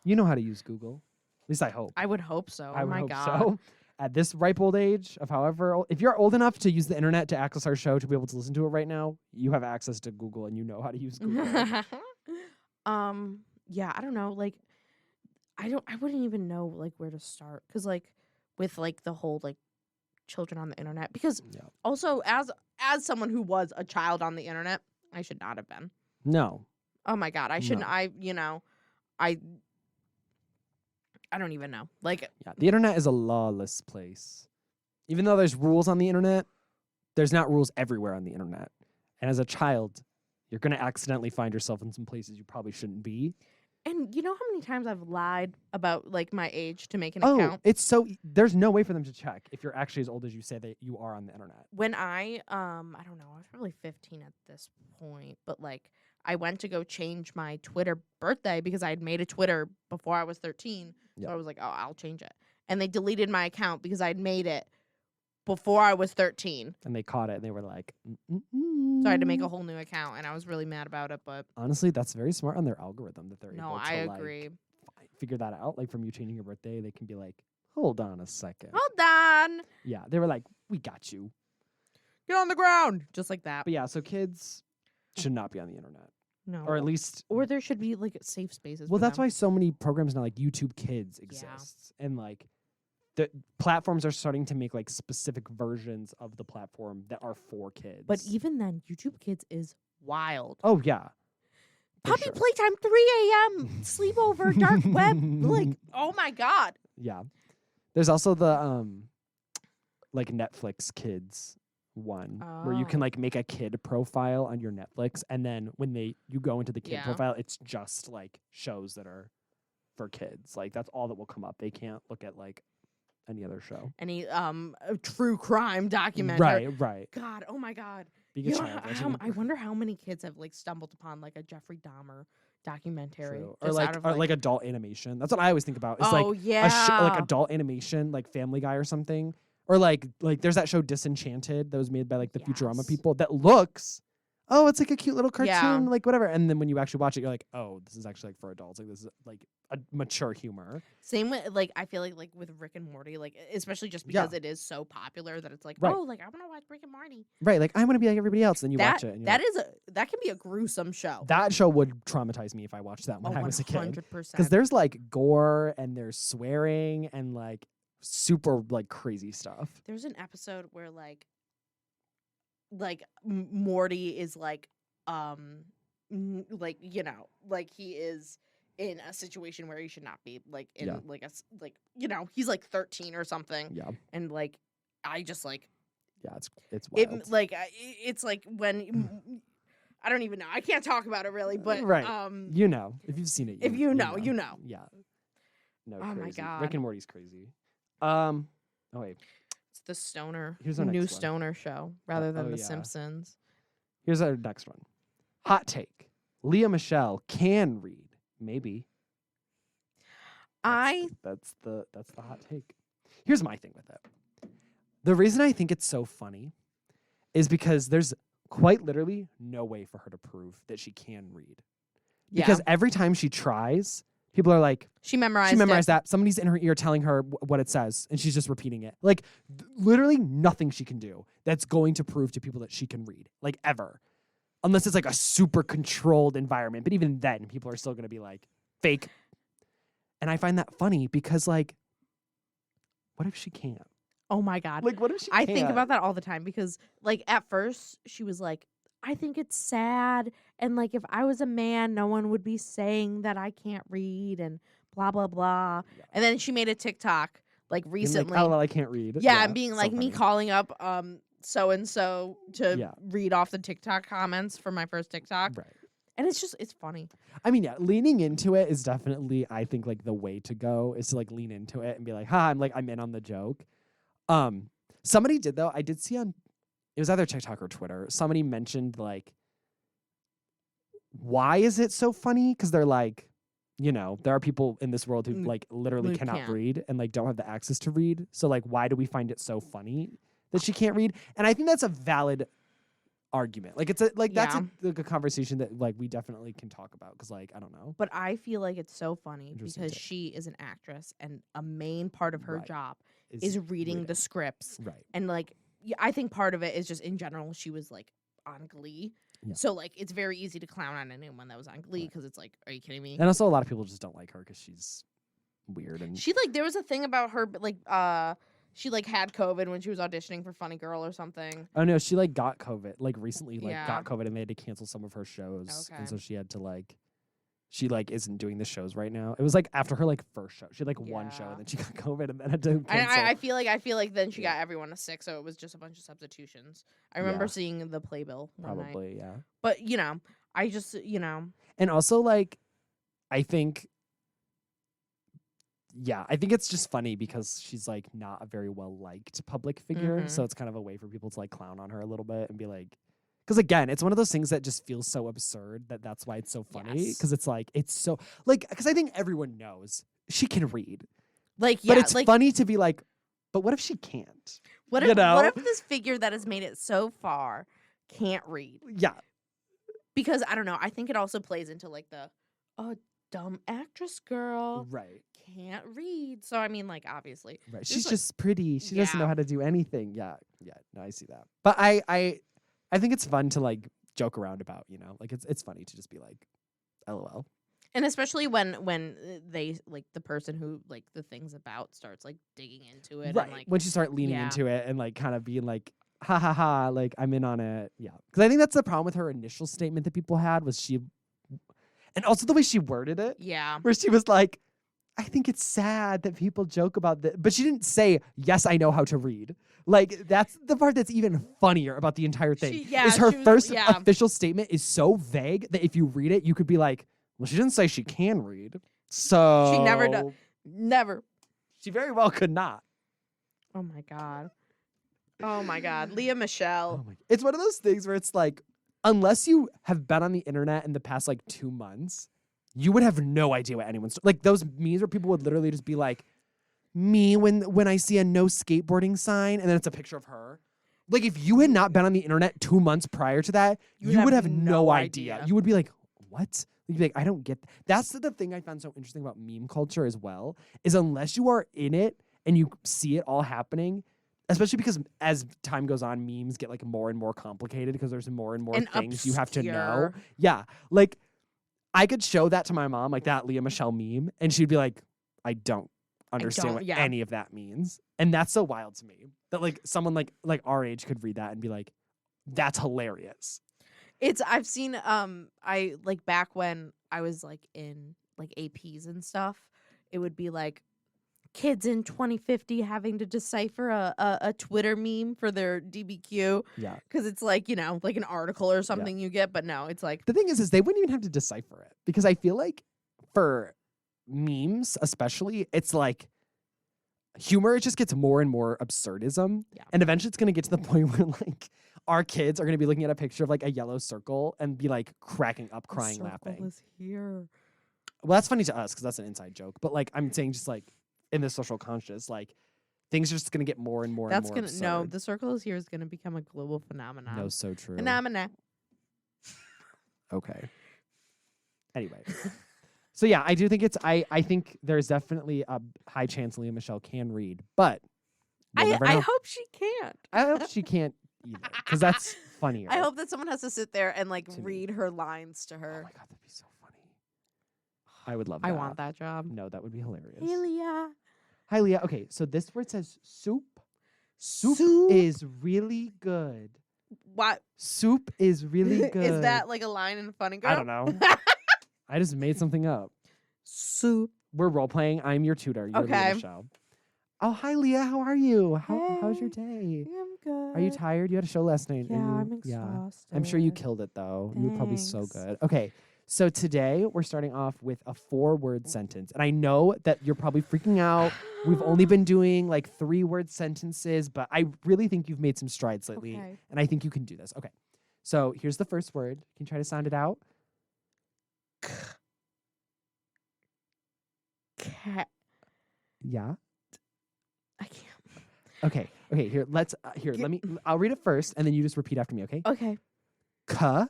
You know how to use Google. At least I hope. I would hope so. I Oh would my hope God. so. At this ripe old age of however old, if you're old enough to use the internet to access our show to be able to listen to it right now, you have access to Google and you know how to use Google. Yeah, I don't know. Like, I wouldn't even know like where to start, because like with like the whole like children on the internet, because Yeah. also as someone who was a child on the internet, I should not have been. No. Oh my God, I shouldn't. No. I don't even know. Like, Yeah, the internet is a lawless place. Even though there's rules on the internet, there's not rules everywhere on the internet. And as a child, you're going to accidentally find yourself in some places you probably shouldn't be. and you know how many times I've lied about like my age to make an Oh, account? it's so there's no way for them to check if you're actually as old as you say that you are on the internet. When I don't know, I was probably 15 at this point, but like I went to go change my Twitter birthday because I had made a Twitter before I was 13. Yep. So I was like, oh, I'll change it. And they deleted my account because I'd made it before I was 13. And they caught it and they were like, So I had to make a whole new account, and I was really mad about it, but Honestly, that's very smart on their algorithm that they're no, able to I agree. like figure that out. Like from you changing your birthday, they can be like, hold on a second. Hold on. Yeah, they were like, we got you. Get on the ground. Just like that. But yeah, so kids should not be on the internet. No. Or at least Or there should be like safe spaces. well, for that's them. why so many programs now, like YouTube Kids, exists, and like the platforms are starting to make like specific versions of the platform that are for kids. But even then, YouTube Kids is wild. oh yeah, for Puppy sure. playtime, 3 a.m. sleepover, dark web. Like, oh my God. Yeah, there's also the like Netflix Kids one where you can Oh. like make a kid profile on your Netflix, and then when you go into the kid Yeah. profile, it's just like shows that are for kids. Like that's all that will come up. They can't look at like any other show. Any true crime documentary. Right. God, oh my God. Being a You know, child. I wonder how many kids have like stumbled upon like a Jeffrey Dahmer documentary. True. Or just like out of, or like adult animation. That's what I always think about. It's oh like yeah. like adult animation, like Family Guy or something. Or like there's that show Disenchanted that was made by like the Futurama Yes. people that looks, oh, it's like a cute little cartoon, Yeah. like whatever. And then when you actually watch it, you're like, oh, this is actually like for adults. Like this is like a mature humor. Same with like I feel like with Rick and Morty, like especially just Yeah. because it is so popular that it's like, Right. oh, like I want to watch Rick and Morty. Right. Like I want to be like everybody else. Then you watch it. And you're That can be a gruesome show. that show would traumatize me if I watched that when I was a kid. 100%. Because there's like gore and there's swearing and like super like crazy stuff. There's an episode where like Morty is like like, you know, like he is in a situation where he should not be, like in Yeah. like like, you know, he's like 13 or something, Yeah. and like I just like Yeah. It's wild. it's like when I don't even know. I can't talk about it really, but right. You know, if you've seen it, if you know, you know. Yeah. No, Oh my crazy. God. Rick and Morty's crazy. Oh wait. It's the stoner Here's our new next one. stoner show rather than The yeah. Simpsons. Here's our next one. Hot take. Lea Michele can read. Maybe. That's the hot take. Here's my thing with it. The reason I think it's so funny is because there's quite literally no way for her to prove that she can read. Because every time she tries, people are like, she memorized that. Somebody's in her ear telling her what it says, and she's just repeating it. Like, literally nothing she can do that's going to prove to people that she can read, like, ever. Unless it's, like, a super controlled environment. But even then, people are still going to be, like, fake. And I find that funny because, like, what if she can't? Oh, my God. Like, what if she I can't? think about that all the time because, like, at first, she was like, I think it's sad. And, like, if I was a man, no one would be saying that I can't read and blah, blah, blah. Yeah. And then she made a TikTok, like, recently. Like, oh, well, I can't read. Yeah, and being so like, me funny. calling up so-and-so to read off the TikTok comments for my first TikTok. Right. And it's funny. I mean, yeah, leaning into it is definitely, I think, like, the way to go is to, like, lean into it and be like, I'm in on the joke. Somebody did, though. I did see on, it was either TikTok or Twitter. Somebody mentioned, like, why is it so funny? Because they're like, you know, there are people in this world who, like, literally cannot read and, like, don't have the access to read. So, like, why do we find it so funny that she can't read? And I think that's a valid argument. Like, it's that's a conversation that, like, we definitely can talk about because, like, I don't know. But I feel like it's so funny because she is an actress and a main part of her job is reading the scripts. Right. And, like, I think part of it is just in general she was, like, on Glee. Yeah. So, like, it's very easy to clown on anyone that was on Glee because it's like, are you kidding me? And also a lot of people just don't like her because she's weird. And she, like, there was a thing about her, like, she, like, had COVID when she was auditioning for Funny Girl or something. Oh, no, she, like, got COVID, like, recently, like, got COVID, and they had to cancel some of her shows. Okay. And so she had to, like, she, like, isn't doing the shows right now. It was, like, after her, like, first show. She had, like, one show, and then she got COVID, and then had to cancel. I feel like then she got everyone sick, so it was just a bunch of substitutions. I remember seeing the playbill one night. Probably, yeah. But, you know, I just, you know. And also, like, I think... Yeah, I think it's just funny because she's, like, not a very well-liked public figure. Mm-hmm. So it's kind of a way for people to, like, clown on her a little bit and be like... Because, again, it's one of those things that just feels so absurd that's why it's so funny. Because it's, like, it's so... Like, because I think everyone knows she can read. Like, yeah. But it's funny to be like, but what if she can't? What if this figure that has made it so far can't read? Yeah. Because, I don't know, I think it also plays into, like, the, dumb actress girl. Right. Can't read. So, I mean, like, obviously. Right. She's just pretty. She doesn't know how to do anything. Yeah. Yeah. No, I see that. But I think it's fun to, like, joke around about, you know? Like, it's funny to just be like, LOL. And especially when they, like, the person who, like, the thing's about starts, like, digging into it. Right. And, like, when she starts leaning into it and, like, kind of being like, ha ha ha, like, I'm in on it. Yeah. Because I think that's the problem with her initial statement that people had was she... And also the way she worded it. Yeah. Where she was like, I think it's sad that people joke about this. But she didn't say, yes, I know how to read. Like, that's the part that's even funnier about the entire thing. Is her first official statement is so vague that if you read it, you could be like, well, she didn't say she can read. So... She never does. Never. She very well could not. Oh, my God. Oh, my God. Lea Michele. Oh my. It's one of those things where it's like, unless you have been on the internet in the past, like, 2 months, you would have no idea what anyone's... Like, those memes where people would literally just be like, me when I see a no skateboarding sign, and then it's a picture of her. Like, if you had not been on the internet 2 months prior to that, you would have no idea. You would be like, what? You'd be like, I don't get... That's the thing I found so interesting about meme culture as well, is unless you are in it and you see it all happening... Especially because as time goes on, memes get, like, more and more complicated because there's more and more things you have to know. Yeah. Like, I could show that to my mom, like that Lea Michele meme, and she'd be like, I don't understand what any of that means. And that's so wild to me that, like, someone like our age could read that and be like, that's hilarious. I've seen I like back when I was like in like APs and stuff, it would be like kids in 2050 having to decipher a Twitter meme for their DBQ Yeah. because it's like, you know, like an article or something you get, but no, it's like The thing is they wouldn't even have to decipher it because I feel like for memes, especially, it's like humor, it just gets more and more absurdism. Yeah. And eventually it's going to get to the point where like our kids are going to be looking at a picture of like a yellow circle and be like cracking up, crying, laughing. is here. Well, that's funny to us because that's an inside joke. But like I'm saying, just like in the social conscious, like things are just going to get more and more That's and more gonna absurd. no, the circle is here is gonna become a global phenomenon. No, so true. Phenomena. Okay. Anyway. So yeah, I do think I think there's definitely a high chance Lea Michele can read, but we'll never I know. hope she can't. I hope she can't either because that's funnier. I hope that someone has to sit there and like To me. read her lines to Oh her. my god, that'd be so funny. I would love that. I want that job. No, that would be hilarious. Hey, Leah. Hi, Leah. Okay, so this word says soup. Soup Soup? is really good. What Soup is really good. is that like a line in Funny Girl? I don't know. I just made something up. Soup. We're role playing. I'm your tutor. You're Okay. Lea Michele. Oh, hi, Leah. How are you? How's your Hey. day? I'm good. Are you tired? You had a show last night. Yeah, and I'm you- exhausted. I'm sure you killed it though. You were probably so Thanks. good. Okay. So today we're starting off with a 4-word sentence. And I know that you're probably freaking out. We've only been doing like 3-word sentences, but I really think you've made some strides lately. Okay. And I think you can do this. Okay. So here's the first word. Can you try to sound it out? Cat. Yeah. I can't. Okay. Okay. Here, I'll read it first and then you just repeat after me, okay? Okay. Ka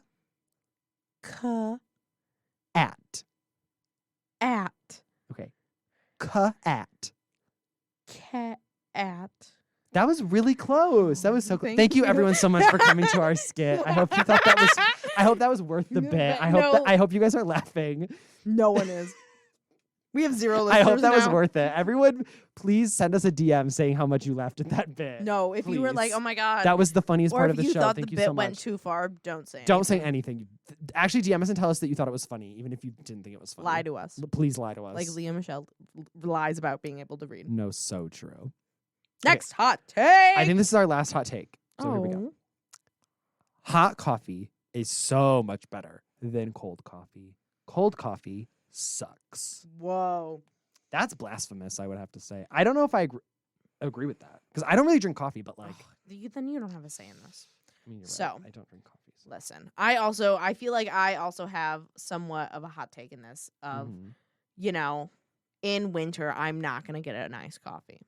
Ka at. at Okay. Ka at. cat at. That was really close. That was so close. Thank Thank you you. everyone so much for coming to our skit. I hope you thought that was I hope that was worth the bit. No. I hope you guys are laughing. No one is. We have 0 listeners I hope that was now. worth it. Everyone, please send us a DM saying how much you laughed at that bit. No, if you were like, Please. "Oh my god," That was the funniest or part if of the you show. thought Thank the you bit so went much. too far, don't say. Don't say anything. anything. Actually, DM us and tell us that you thought it was funny, even if you didn't think it was funny. Lie to us, Please lie to us. like Lea Michele lies about being able to read. No, so true. Next hot take. I think this is our last hot take. So here we go. Oh. Hot coffee is so much better than cold coffee. Cold coffee sucks. Whoa. That's blasphemous, I would have to say. I don't know if I agree with that because I don't really drink coffee, but like, Then you don't have a say in this. I mean, you're So- right. I don't drink coffee. So. Listen, I feel like I also have somewhat of a hot take in this of, Mhm. you know, in winter, I'm not going to get a nice coffee.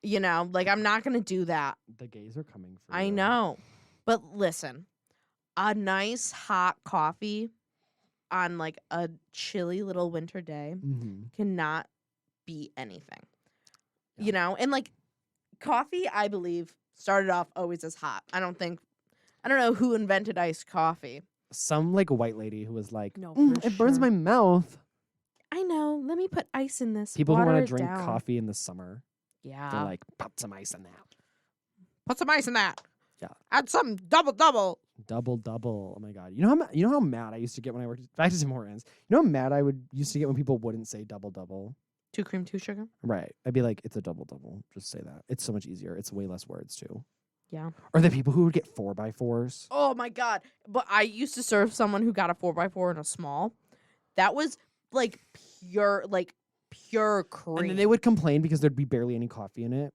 You know, like I'm not going to do that. The gays are coming for I you. know. But listen, a nice hot coffee on like a chilly little winter day Mhm. cannot beat anything. Yeah. You know, and like coffee, I believe, started off always as hot. I don't know who invented iced coffee. Some like white lady who was like, No, "Mm, for it burns sure. my mouth." I know. Let me put ice in this. People who water want it to drink down. coffee in the summer, Yeah. they're like, "Put some ice in that." Put some ice in that. Yeah. Add some double. Double double. Oh my god. You know how mad I used to get when I worked back to Tim Hortons. You know how mad I used to get when people wouldn't say double double. 2 cream, 2 sugar. Right. I'd be like, it's a double double. Just say that. It's so much easier. It's way less words too. Yeah. Or the people who would get 4x4s. Oh my god. But I used to serve someone who got a 4x4 in a small. That was like pure cream. And then they would complain because there'd be barely any coffee in it.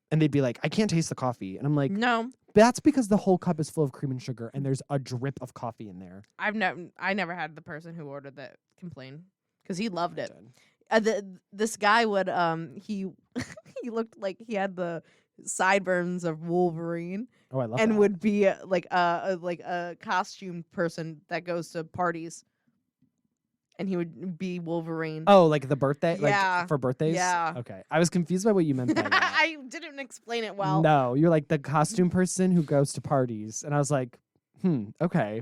And they'd be like, I can't taste the coffee. And I'm like, No, that's because the whole cup is full of cream and sugar and there's a drip of coffee in there. I never had the person who ordered that complain because he loved it. Done. This guy would he he looked like he had the sideburns of Wolverine Oh, I love and that. would be like a costume person that goes to parties, and he would be Wolverine. Oh, like the birthday? Yeah. Like for birthdays? Yeah. Okay. I was confused by what you meant by that. I didn't explain it well. No, you're like the costume person who goes to parties. And I was like, okay.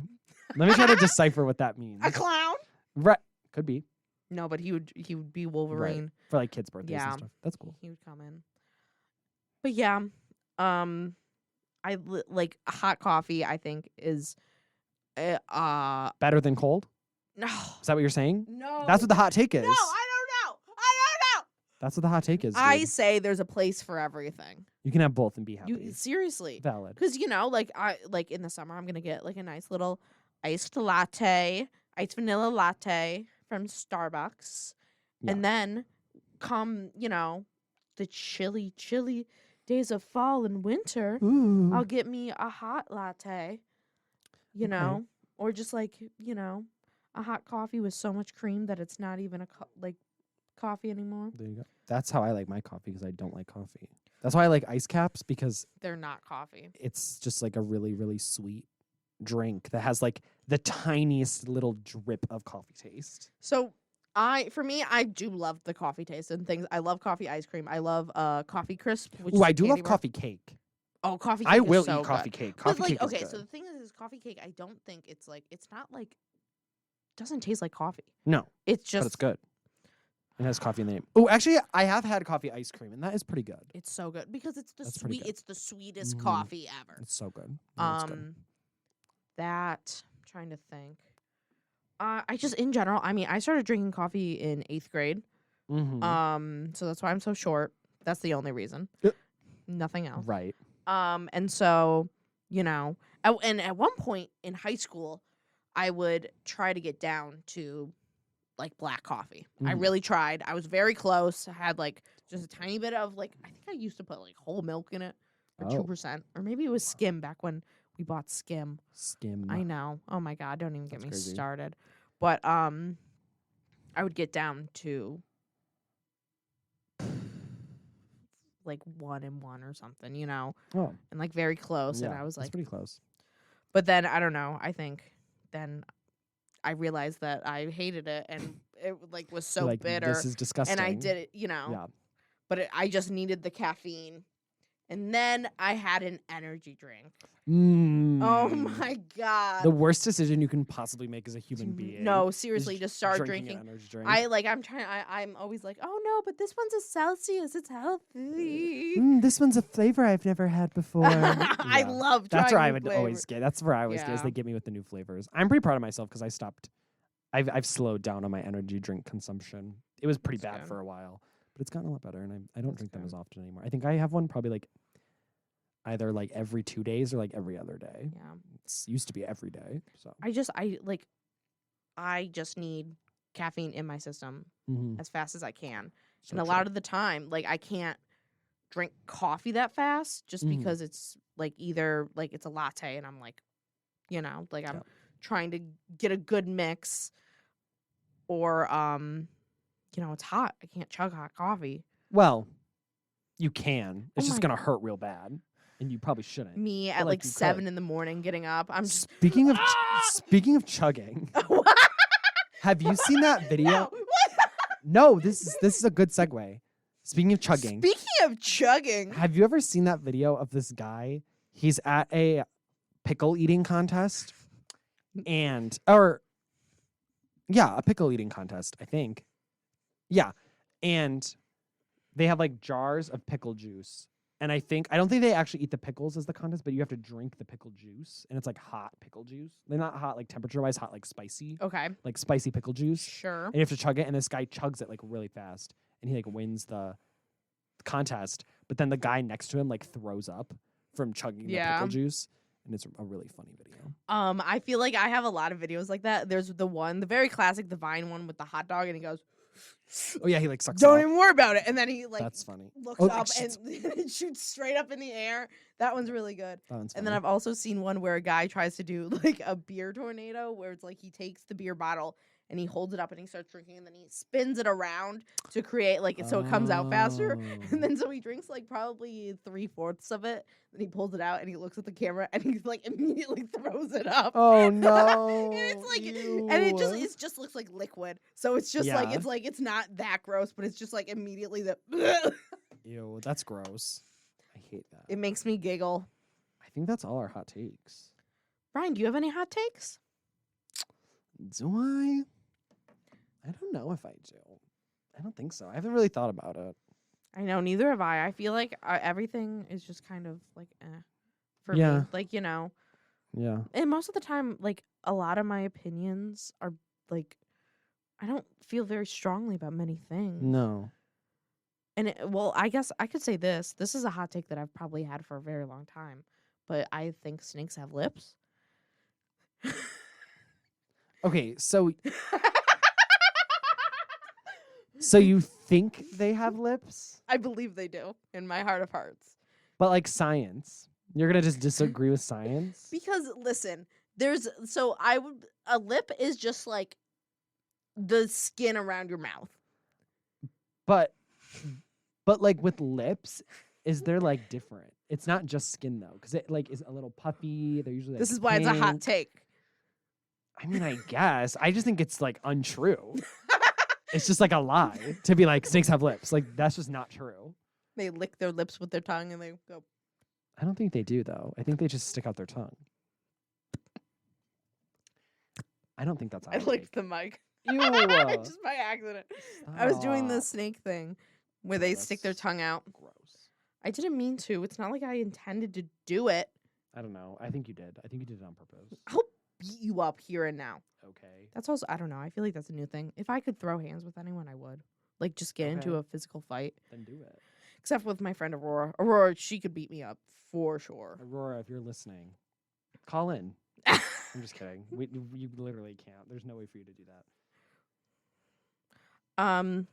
Let me try to decipher what that means. A clown? Right. Could be. No, but he would be Wolverine. For like kids' birthdays Yeah. and stuff. That's cool. He would come in. But yeah, like hot coffee, I think is Better than cold? No. Is that what you're saying? No. That's what the hot take is. No, I don't know. I don't know. That's what the hot take is. I dude. say there's a place for everything. You can have both and be happy. You seriously. Valid. Because like in the summer I'm gonna get like a nice little iced vanilla latte from Starbucks. Yeah. And then come, the chilly days of fall and winter, Ooh. I'll get me a hot latte, Okay. or just like, a hot coffee with so much cream that it's not even coffee anymore. There you go. That's how I like my coffee because I don't like coffee. That's why I like ice caps because They're not coffee. it's just like a really, really sweet drink that has like the tiniest little drip of coffee taste. So I do love the coffee taste and things. I love coffee ice cream. I love coffee crisp. Which Ooh, is I do love candy bar. coffee cake. Oh, coffee cake I is will so eat coffee good. cake. But, Coffee like, cake is okay, good. so the thing is coffee cake, I don't think it's not like, doesn't taste like coffee. No, It's just, but it's good. It has coffee in the name. Oh, actually, I have had coffee ice cream, and that is pretty good. it's so good because it's That's pretty good. it's the sweetest Mhm. coffee ever. It's so good. Yeah, it's good. That I'm trying to think. I just in general, I mean, I started drinking coffee in 8th grade. Mhm. So that's why I'm so short. That's the only reason. Nothing else. Right. And so, and at one point in high school, I would try to get down to like black coffee. I Mhm. really tried. I was very close. I had like just a tiny bit of like, I think I used to put like whole milk in it or Oh. 2%, or maybe it was skim back when we bought skim. Skim. I know. Oh my God. Don't even get That's me crazy. started. But, I would get down to like 1 and 1 or something, Oh, and like very close. yeah, And I was that's like, pretty close. but then I don't know. I think then I realized that I hated it and it like was so You're like, bitter. this is disgusting. And I did it, Yeah. but I just needed the caffeine. And then I had an energy drink. Mm. Oh my God. The worst decision you can possibly make as a human being. No, is seriously, just start drinking drinking. an energy drink. I'm always like, oh no, but this one's a Celsius. It's healthy. This one's a flavor I've never had before. I Yeah. love That's trying where I new would flavor. always get. That's where I always get. Is Yeah. they get me with the new flavors. I'm pretty proud of myself because I stopped. I've slowed down on my energy drink consumption. It was pretty That's bad good. for a while, but it's gotten a lot better, and I don't That's drink them good. as often anymore. I think I have one probably like either like every 2 days or like every other day. Yeah. It used to be every day. So I just need caffeine in my system Mhm. as fast as I can. So And a true. lot of the time, like I can't drink coffee that fast just Mhm. because it's like either like it's a latte and I'm like, like I'm Yeah. trying to get a good mix, or it's hot. I can't chug hot coffee. Well, you can. It's Oh just my gonna hurt real bad, and you probably shouldn't. Me But, at like you 7 could. in the morning getting up. I'm just Speaking of Ah! speaking of chugging, have you seen that video? No. No, this is a good segue. Speaking of chugging, Speaking of chugging. have you ever seen that video of this guy? He's at a pickle eating contest, a pickle eating contest, I think. Yeah, and they have like jars of pickle juice, and I don't think they actually eat the pickles as the contest, but you have to drink the pickle juice, and it's like hot pickle juice. They're not hot like temperature wise, hot like spicy, Okay. like spicy pickle juice. Sure. And you have to chug it, and this guy chugs it like really fast, and he like wins the contest. But then the guy next to him like throws up from chugging the pickle juice, and it's a really funny video. I feel like I have a lot of videos like that. There's the very classic, the Vine one with the hot dog, and he goes, Oh yeah, he like sucks. "Don't it up. even worry about it," and then he like That's funny. looks Oh, up shit. and it shoots straight up in the air. That one's really good. That one's And then funny. I've also seen one where a guy tries to do like a beer tornado, where it's like he takes the beer bottle and he holds it up and he starts drinking, and then he spins it around to create like so it comes out faster. And then so he drinks like probably 3/4 of it. Then he pulls it out and he looks at the camera and he's like immediately throws it up. Oh no! And it's like, Ew. and it just looks like liquid. So it's just like Yeah. it's not that gross, but it's just like immediately the. Ew, that's gross. I hate that. It makes me giggle. I think that's all our hot takes. Ryan, do you have any hot takes? Do I? I don't know if I do. I don't think so. I haven't really thought about it. I know, neither have I. I feel like everything is just kind of like for Yeah. me. Like, Yeah. And most of the time, like, a lot of my opinions are, like, I don't feel very strongly about many things. No. And, well, I guess I could say this. This is a hot take that I've probably had for a very long time. But I think snakes have lips. Okay, so you think they have lips? I believe they do, in my heart of hearts. But like science. You're going to just disagree with science? Because, listen, a lip is just like the skin around your mouth. But like with lips, is there like different? It's not just skin though, because it like is a little puffy. They're usually like, This is why it's a hot pink. take. I mean, I guess. I just think it's like untrue. It's just like a lie to be like snakes have lips. Like that's just not true. They lick their lips with their tongue and they go. I don't think they do though. I think they just stick out their tongue. I don't think that's. I licked the mic. Ew. Just by accident. I was doing the Stop. snake thing where they stick their That's tongue out. Gross. I didn't mean to. It's not like I intended to do it. I don't know. I think you did. I think you did it on purpose. I'll beat you up here and now. Okay. That's also, I don't know. I feel like that's a new thing. If I could throw hands with anyone, I would. Like, just get into Okay. a physical fight. Then do it. Except with my friend Aurora. Aurora, she could beat me up for sure. Aurora, if you're listening, call in. I'm just kidding. You literally can't. There's no way for you to do that.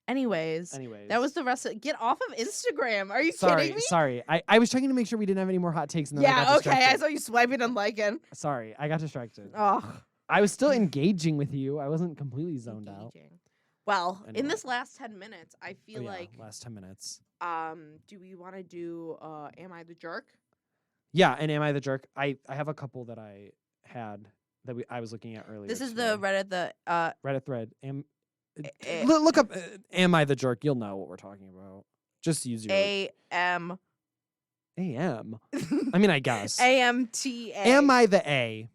Anyways. Anyways. That was the rest of Get off of Instagram. Are you Sorry, kidding me? sorry. I was checking to make sure we didn't have any more hot takes. And then I Yeah, got okay. I distracted. saw you swiping and liking. Sorry, I got distracted. Oh. I was still engaging with you. I wasn't completely zoned out. Well, in Anyway. this last 10 minutes, I feel Oh, yeah, like last 10 minutes. do we want to do Am I the Jerk? Yeah, and Am I the Jerk? I have a couple that I had that I was looking at earlier. This is today. the Reddit Reddit thread. eh. Look up Am I the Jerk? You'll know what we're talking about. Just use your AM AM. I mean, I guess. AMTA. Am I the A?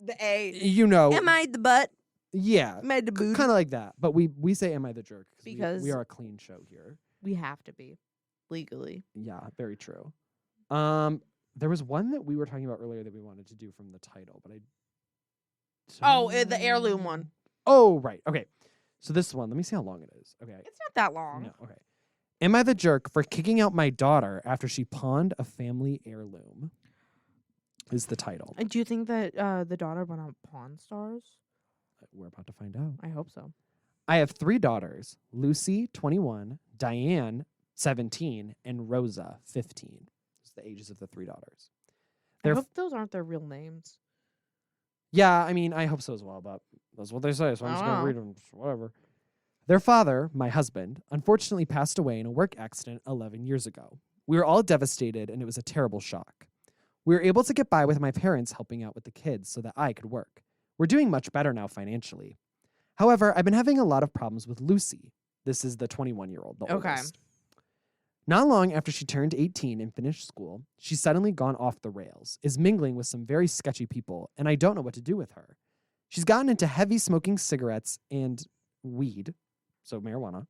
The A. You know. Am I the butt? Yeah. Am I the boot? Kind of like that. But we say Am I the Jerk? Because we are a clean show here. we have to be legally. Yeah, very true. There was one that we were talking about earlier that we wanted to do from the title, but I. Oh, the heirloom one. Oh, right. Okay. So this one, let me see how long it is. Okay. It's not that long. No, okay. Am I the jerk for kicking out my daughter after she pawned a family heirloom? Is the title. Do you think that the daughter went on Pawn Stars? We're about to find out. I hope so. I have 3 daughters, Lucy, 21, Diane, 17, and Rosa, 15. It's the ages of the 3 daughters. I hope those aren't their real names. Yeah, I mean, I hope so as well, but that's what they say, so I'm just going to Oh. read them, whatever. Their father, my husband, unfortunately passed away in a work accident 11 years ago. We were all devastated, and it was a terrible shock. We were able to get by with my parents helping out with the kids so that I could work. We're doing much better now financially. However, I've been having a lot of problems with Lucy. This is the 21-year-old, the Okay. oldest. Not long after she turned 18 and finished school, she's suddenly gone off the rails, is mingling with some very sketchy people, and I don't know what to do with her. She's gotten into heavy smoking cigarettes and weed, so marijuana,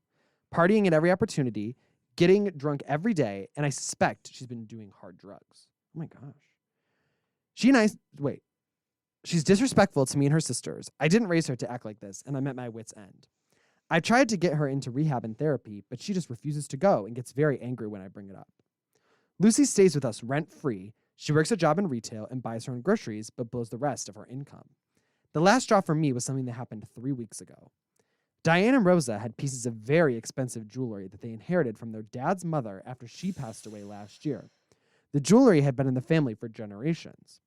partying at every opportunity, getting drunk every day, and I suspect she's been doing hard drugs. Oh my gosh. She's disrespectful to me and her sisters. I didn't raise her to act like this, and I'm at my wit's end. I tried to get her into rehab and therapy, but she just refuses to go and gets very angry when I bring it up. Lucy stays with us rent-free. She works a job in retail and buys her own groceries, but blows the rest of her income. The last straw for me was something that happened 3 weeks ago. Diane and Rosa had pieces of very expensive jewelry that they inherited from their dad's mother after she passed away last year. The jewelry had been in the family for generations.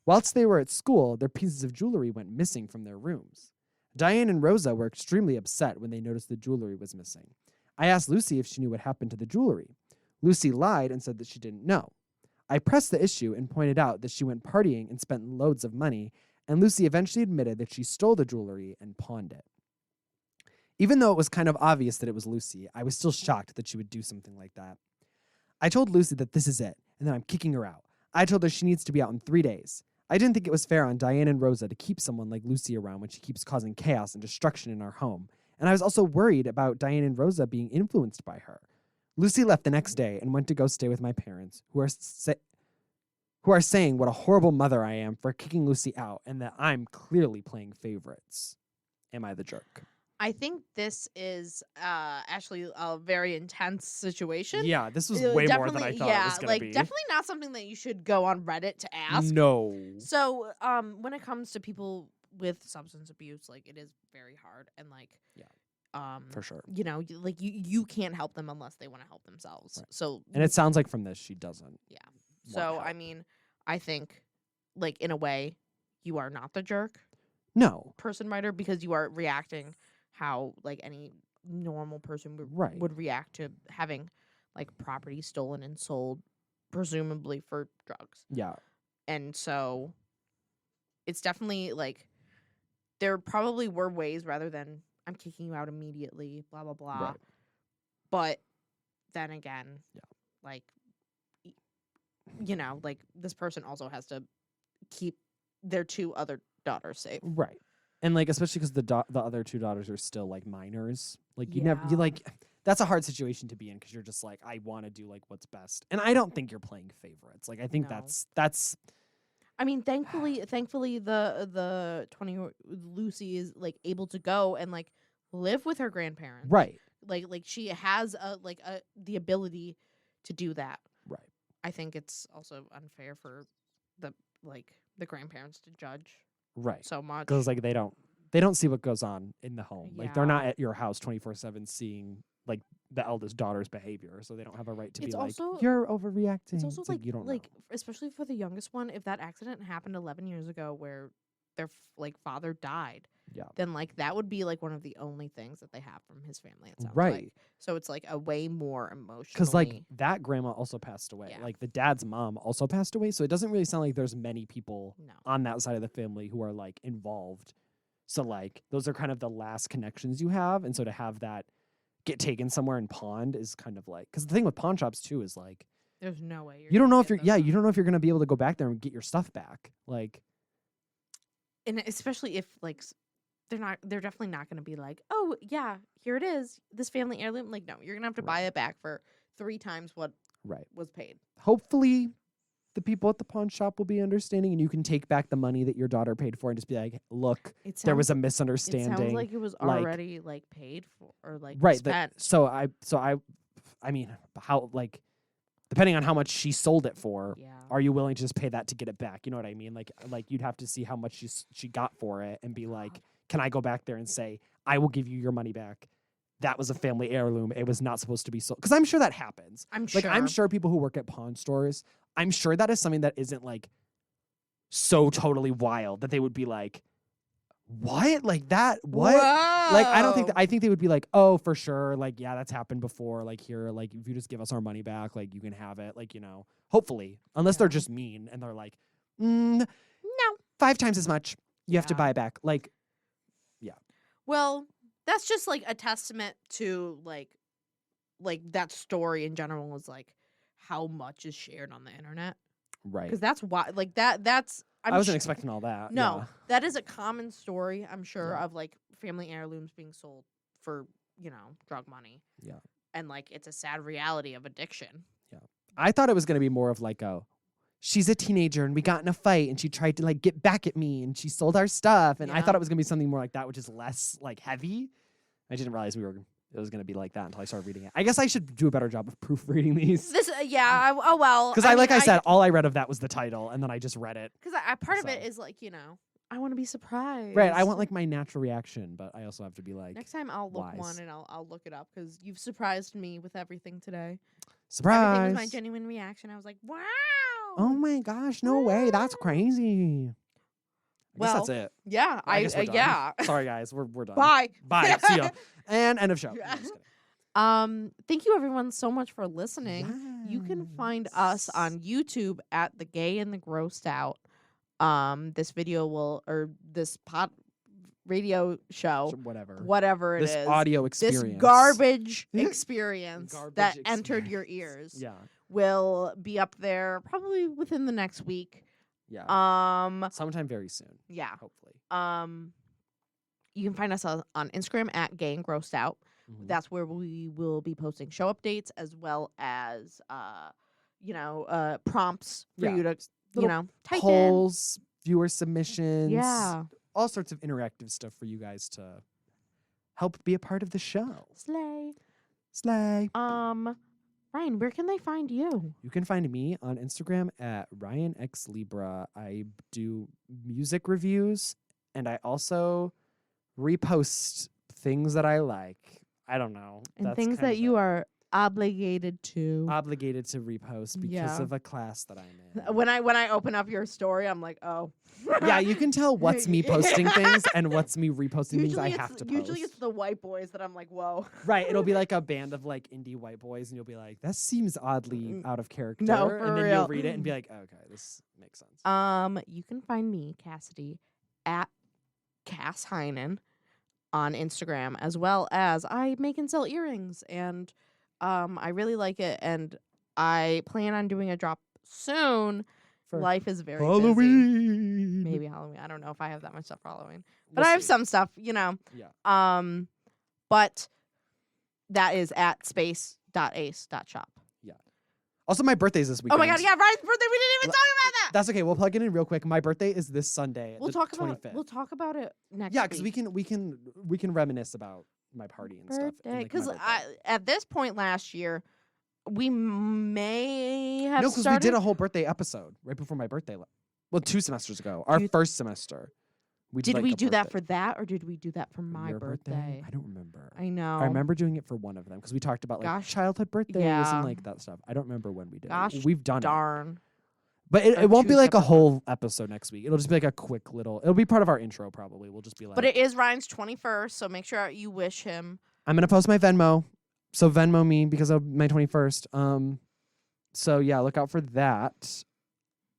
Whilst they were at school, their pieces of jewelry went missing from their rooms. Diane and Rosa were extremely upset when they noticed the jewelry was missing. I asked Lucy if she knew what happened to the jewelry. Lucy lied and said that she didn't know. I pressed the issue and pointed out that she went partying and spent loads of money, and Lucy eventually admitted that she stole the jewelry and pawned it. Even though it was kind of obvious that it was Lucy, I was still shocked that she would do something like that. I told Lucy that this is it, and that I'm kicking her out. I told her she needs to be out in 3 days. I didn't think it was fair on Diane and Rosa to keep someone like Lucy around when she keeps causing chaos and destruction in our home, and I was also worried about Diane and Rosa being influenced by her. Lucy left the next day and went to go stay with my parents, who are who are saying what a horrible mother I am for kicking Lucy out and that I'm clearly playing favorites. Am I the jerk? I think this is actually a very intense situation. Yeah, this was way more than I thought it was going to be. Definitely not something that you should go on Reddit to ask. No. So, when it comes to people with substance abuse, like, it is very hard, and like, for sure. You know, you can't help them unless they want to help themselves. Right. So, and it sounds like from this she doesn't. Yeah. So, I mean, I think, like, in a way, you are not the jerk. No. Person writer, because you are reacting how like any normal person Right. would react to having like property stolen and sold, presumably for drugs. Yeah. And so it's definitely like there probably were ways rather than I'm kicking you out immediately, blah blah blah. Right. But then again, yeah, like, you know, like this person also has to keep their 2 other daughters safe. Right. And like, especially because the other 2 daughters are still like minors. Like you never, that's a hard situation to be in because you're just like, I want to do like what's best. And I don't think you're playing favorites. Like I think that's. I mean, thankfully, the 20 Lucy is like able to go and like live with her grandparents. Right. Like she has the ability to do that. Right. I think it's also unfair for the grandparents to judge. Right. So much. Because like they don't see what goes on in the home. Like they're not at your house 24/7 seeing like the eldest daughter's behavior, so they don't have a right to be like, you're overreacting. It's also like you don't know. Especially for the youngest one, if that accident happened 11 years ago where their father died, then like that would be like one of the only things that they have from his family. It sounds like. So it's like a way more emotional. Because like that grandma also passed away. Yeah. Like the dad's mom also passed away. So it doesn't really sound like there's many people on that side of the family who are like involved. So like those are kind of the last connections you have, and so to have that get taken somewhere and pawned is kind of like, because the thing with pawn shops too is like there's no way you don't know if you don't know if you're gonna be able to go back there and get your stuff back. Like, and especially if like they're definitely not going to be like, oh yeah, here it is, this family heirloom. Like, no, you're gonna have to buy it back for 3 times what was paid. Hopefully the people at the pawn shop will be understanding and you can take back the money that your daughter paid for and just be like, look, there was a misunderstanding. It sounds like it was already like paid for or like spent. So I mean, how, like, depending on how much she sold it for, are you willing to just pay that to get it back? You know what I mean? Like you'd have to see how much she got for it and be like, can I go back there and say, I will give you your money back? That was a family heirloom. It was not supposed to be sold. Because I'm sure that happens. I'm sure people who work at pawn stores, I'm sure that is something that isn't like so totally wild that they would be like, what? Like that? What? Whoa. Like, I think they would be like, oh, for sure. Like, yeah, that's happened before. Like, here, like, if you just give us our money back, like, you can have it. Like, you know, hopefully, unless they're just mean and they're like, no, 5 times as much. You have to buy it back. Like, yeah. Well, that's just like a testament to like that story in general is like how much is shared on the internet. Right. Because that's why, like, that's. I wasn't expecting all that. No, that is a common story, I'm sure, of like family heirlooms being sold for, you know, drug money. Yeah. And like it's a sad reality of addiction. Yeah. I thought it was going to be more of like she's a teenager and we got in a fight and she tried to like get back at me and she sold our stuff. And I thought it was going to be something more like that, which is less like heavy. I didn't realize it was going to be like that until I started reading it. I guess I should do a better job of proofreading these. Well. Because I said, all I read of that was the title, and then I just read it. Because part of it is like, you know, I want to be surprised. Right, I want like my natural reaction, but I also have to be like, next time I'll look one and I'll look it up because you've surprised me with everything today. Surprise! Everything was my genuine reaction. I was like, wow. Oh my gosh, no way, that's crazy. I guess that's it. Yeah, I guess we're done. Yeah. Sorry guys, we're done. Bye. See ya. And end of show. No, just kidding. Thank you everyone so much for listening. Yes. You can find us on YouTube at The Gay and the Grossed Out. This video this radio show, whatever it is, this audio experience, this garbage experience that entered your ears, will be up there probably within the next week. Yeah. Sometime very soon. Yeah. Hopefully. You can find us on Instagram at Gay and Grossed Out. Mm-hmm. That's where we will be posting show updates as well as prompts for you to Little type in. polls, viewer submissions. Yeah. All sorts of interactive stuff for you guys to help be a part of the show. Slay. Ryan, where can they find you? You can find me on Instagram at RyanXLibra. I do music reviews, and I also repost things that I like. I don't know. And That's things kind that of you it. are obligated to. Obligated to repost because Yeah. of a class that I'm in. When I open up your story, I'm like, oh. Yeah, you can tell what's me posting things and what's me reposting things I have to post. Usually it's the white boys that I'm like, whoa. Right, it'll be like a band of like indie white boys, and you'll be like, that seems oddly out of character. No, for and then real. you'll read it and be like, okay, this makes sense. You can find me, Cassidy, at Cass Heinen on Instagram, as well as I make and sell earrings, and I really like it, and I plan on doing a drop soon. For Life is very busy. Halloween. Maybe Halloween. I don't know if I have that much stuff for Halloween, but We'll I have see. some stuff, Yeah. But that is at space.ace.shop. Also, my birthday's this weekend. Oh my God, yeah, Ryan's birthday. We didn't even talk about that. That's okay. We'll plug it in real quick. My birthday is this Sunday, We'll the talk 25th. about. We'll talk about it next. Yeah, because we can reminisce about my party and stuff. and, birthday. like, my Because birthday. at this point last year, we may have No, because we started. did a whole birthday episode right before my birthday. Well, 2 semesters ago. Our You- first semester. We Did like, we a do that birthday. for that, or did we do that for my Your birthday? I don't remember. I know. I remember doing it for one of them because we talked about like Gosh, childhood birthdays yeah. and like that stuff. I don't remember when we did Gosh it. We've done it. Darn. But Or it won't be two like a separate whole episode next week. It'll just be like a quick little. It'll be part of our intro probably. We'll just be like. But it is Ryan's 21st, so make sure you wish him. I'm gonna post my Venmo, so Venmo me because of my 21st. So yeah, look out for that.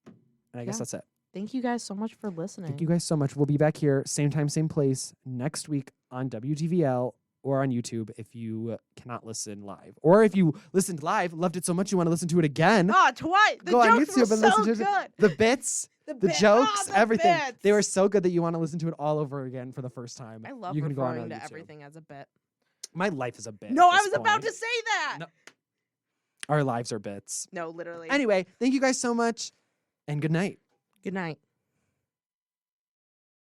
And I guess Yeah. that's it. Thank you guys so much for listening. Thank you guys so much. We'll be back here, same time, same place next week on WGVL or on YouTube if you cannot listen live. Or if you listened live, loved it so much you want to listen to it again. Oh, twice. The Go on jokes YouTube were and so listen to good. the bits, the bit- jokes, the everything. They were bits. so good that you want to listen to it all over again for the first time. I love you can go on referring to YouTube. everything as a bit. My life is a bit. No, at I this was about point. to say that. No. Our lives are bits. No, literally. Anyway, thank you guys so much, and good night. Good night.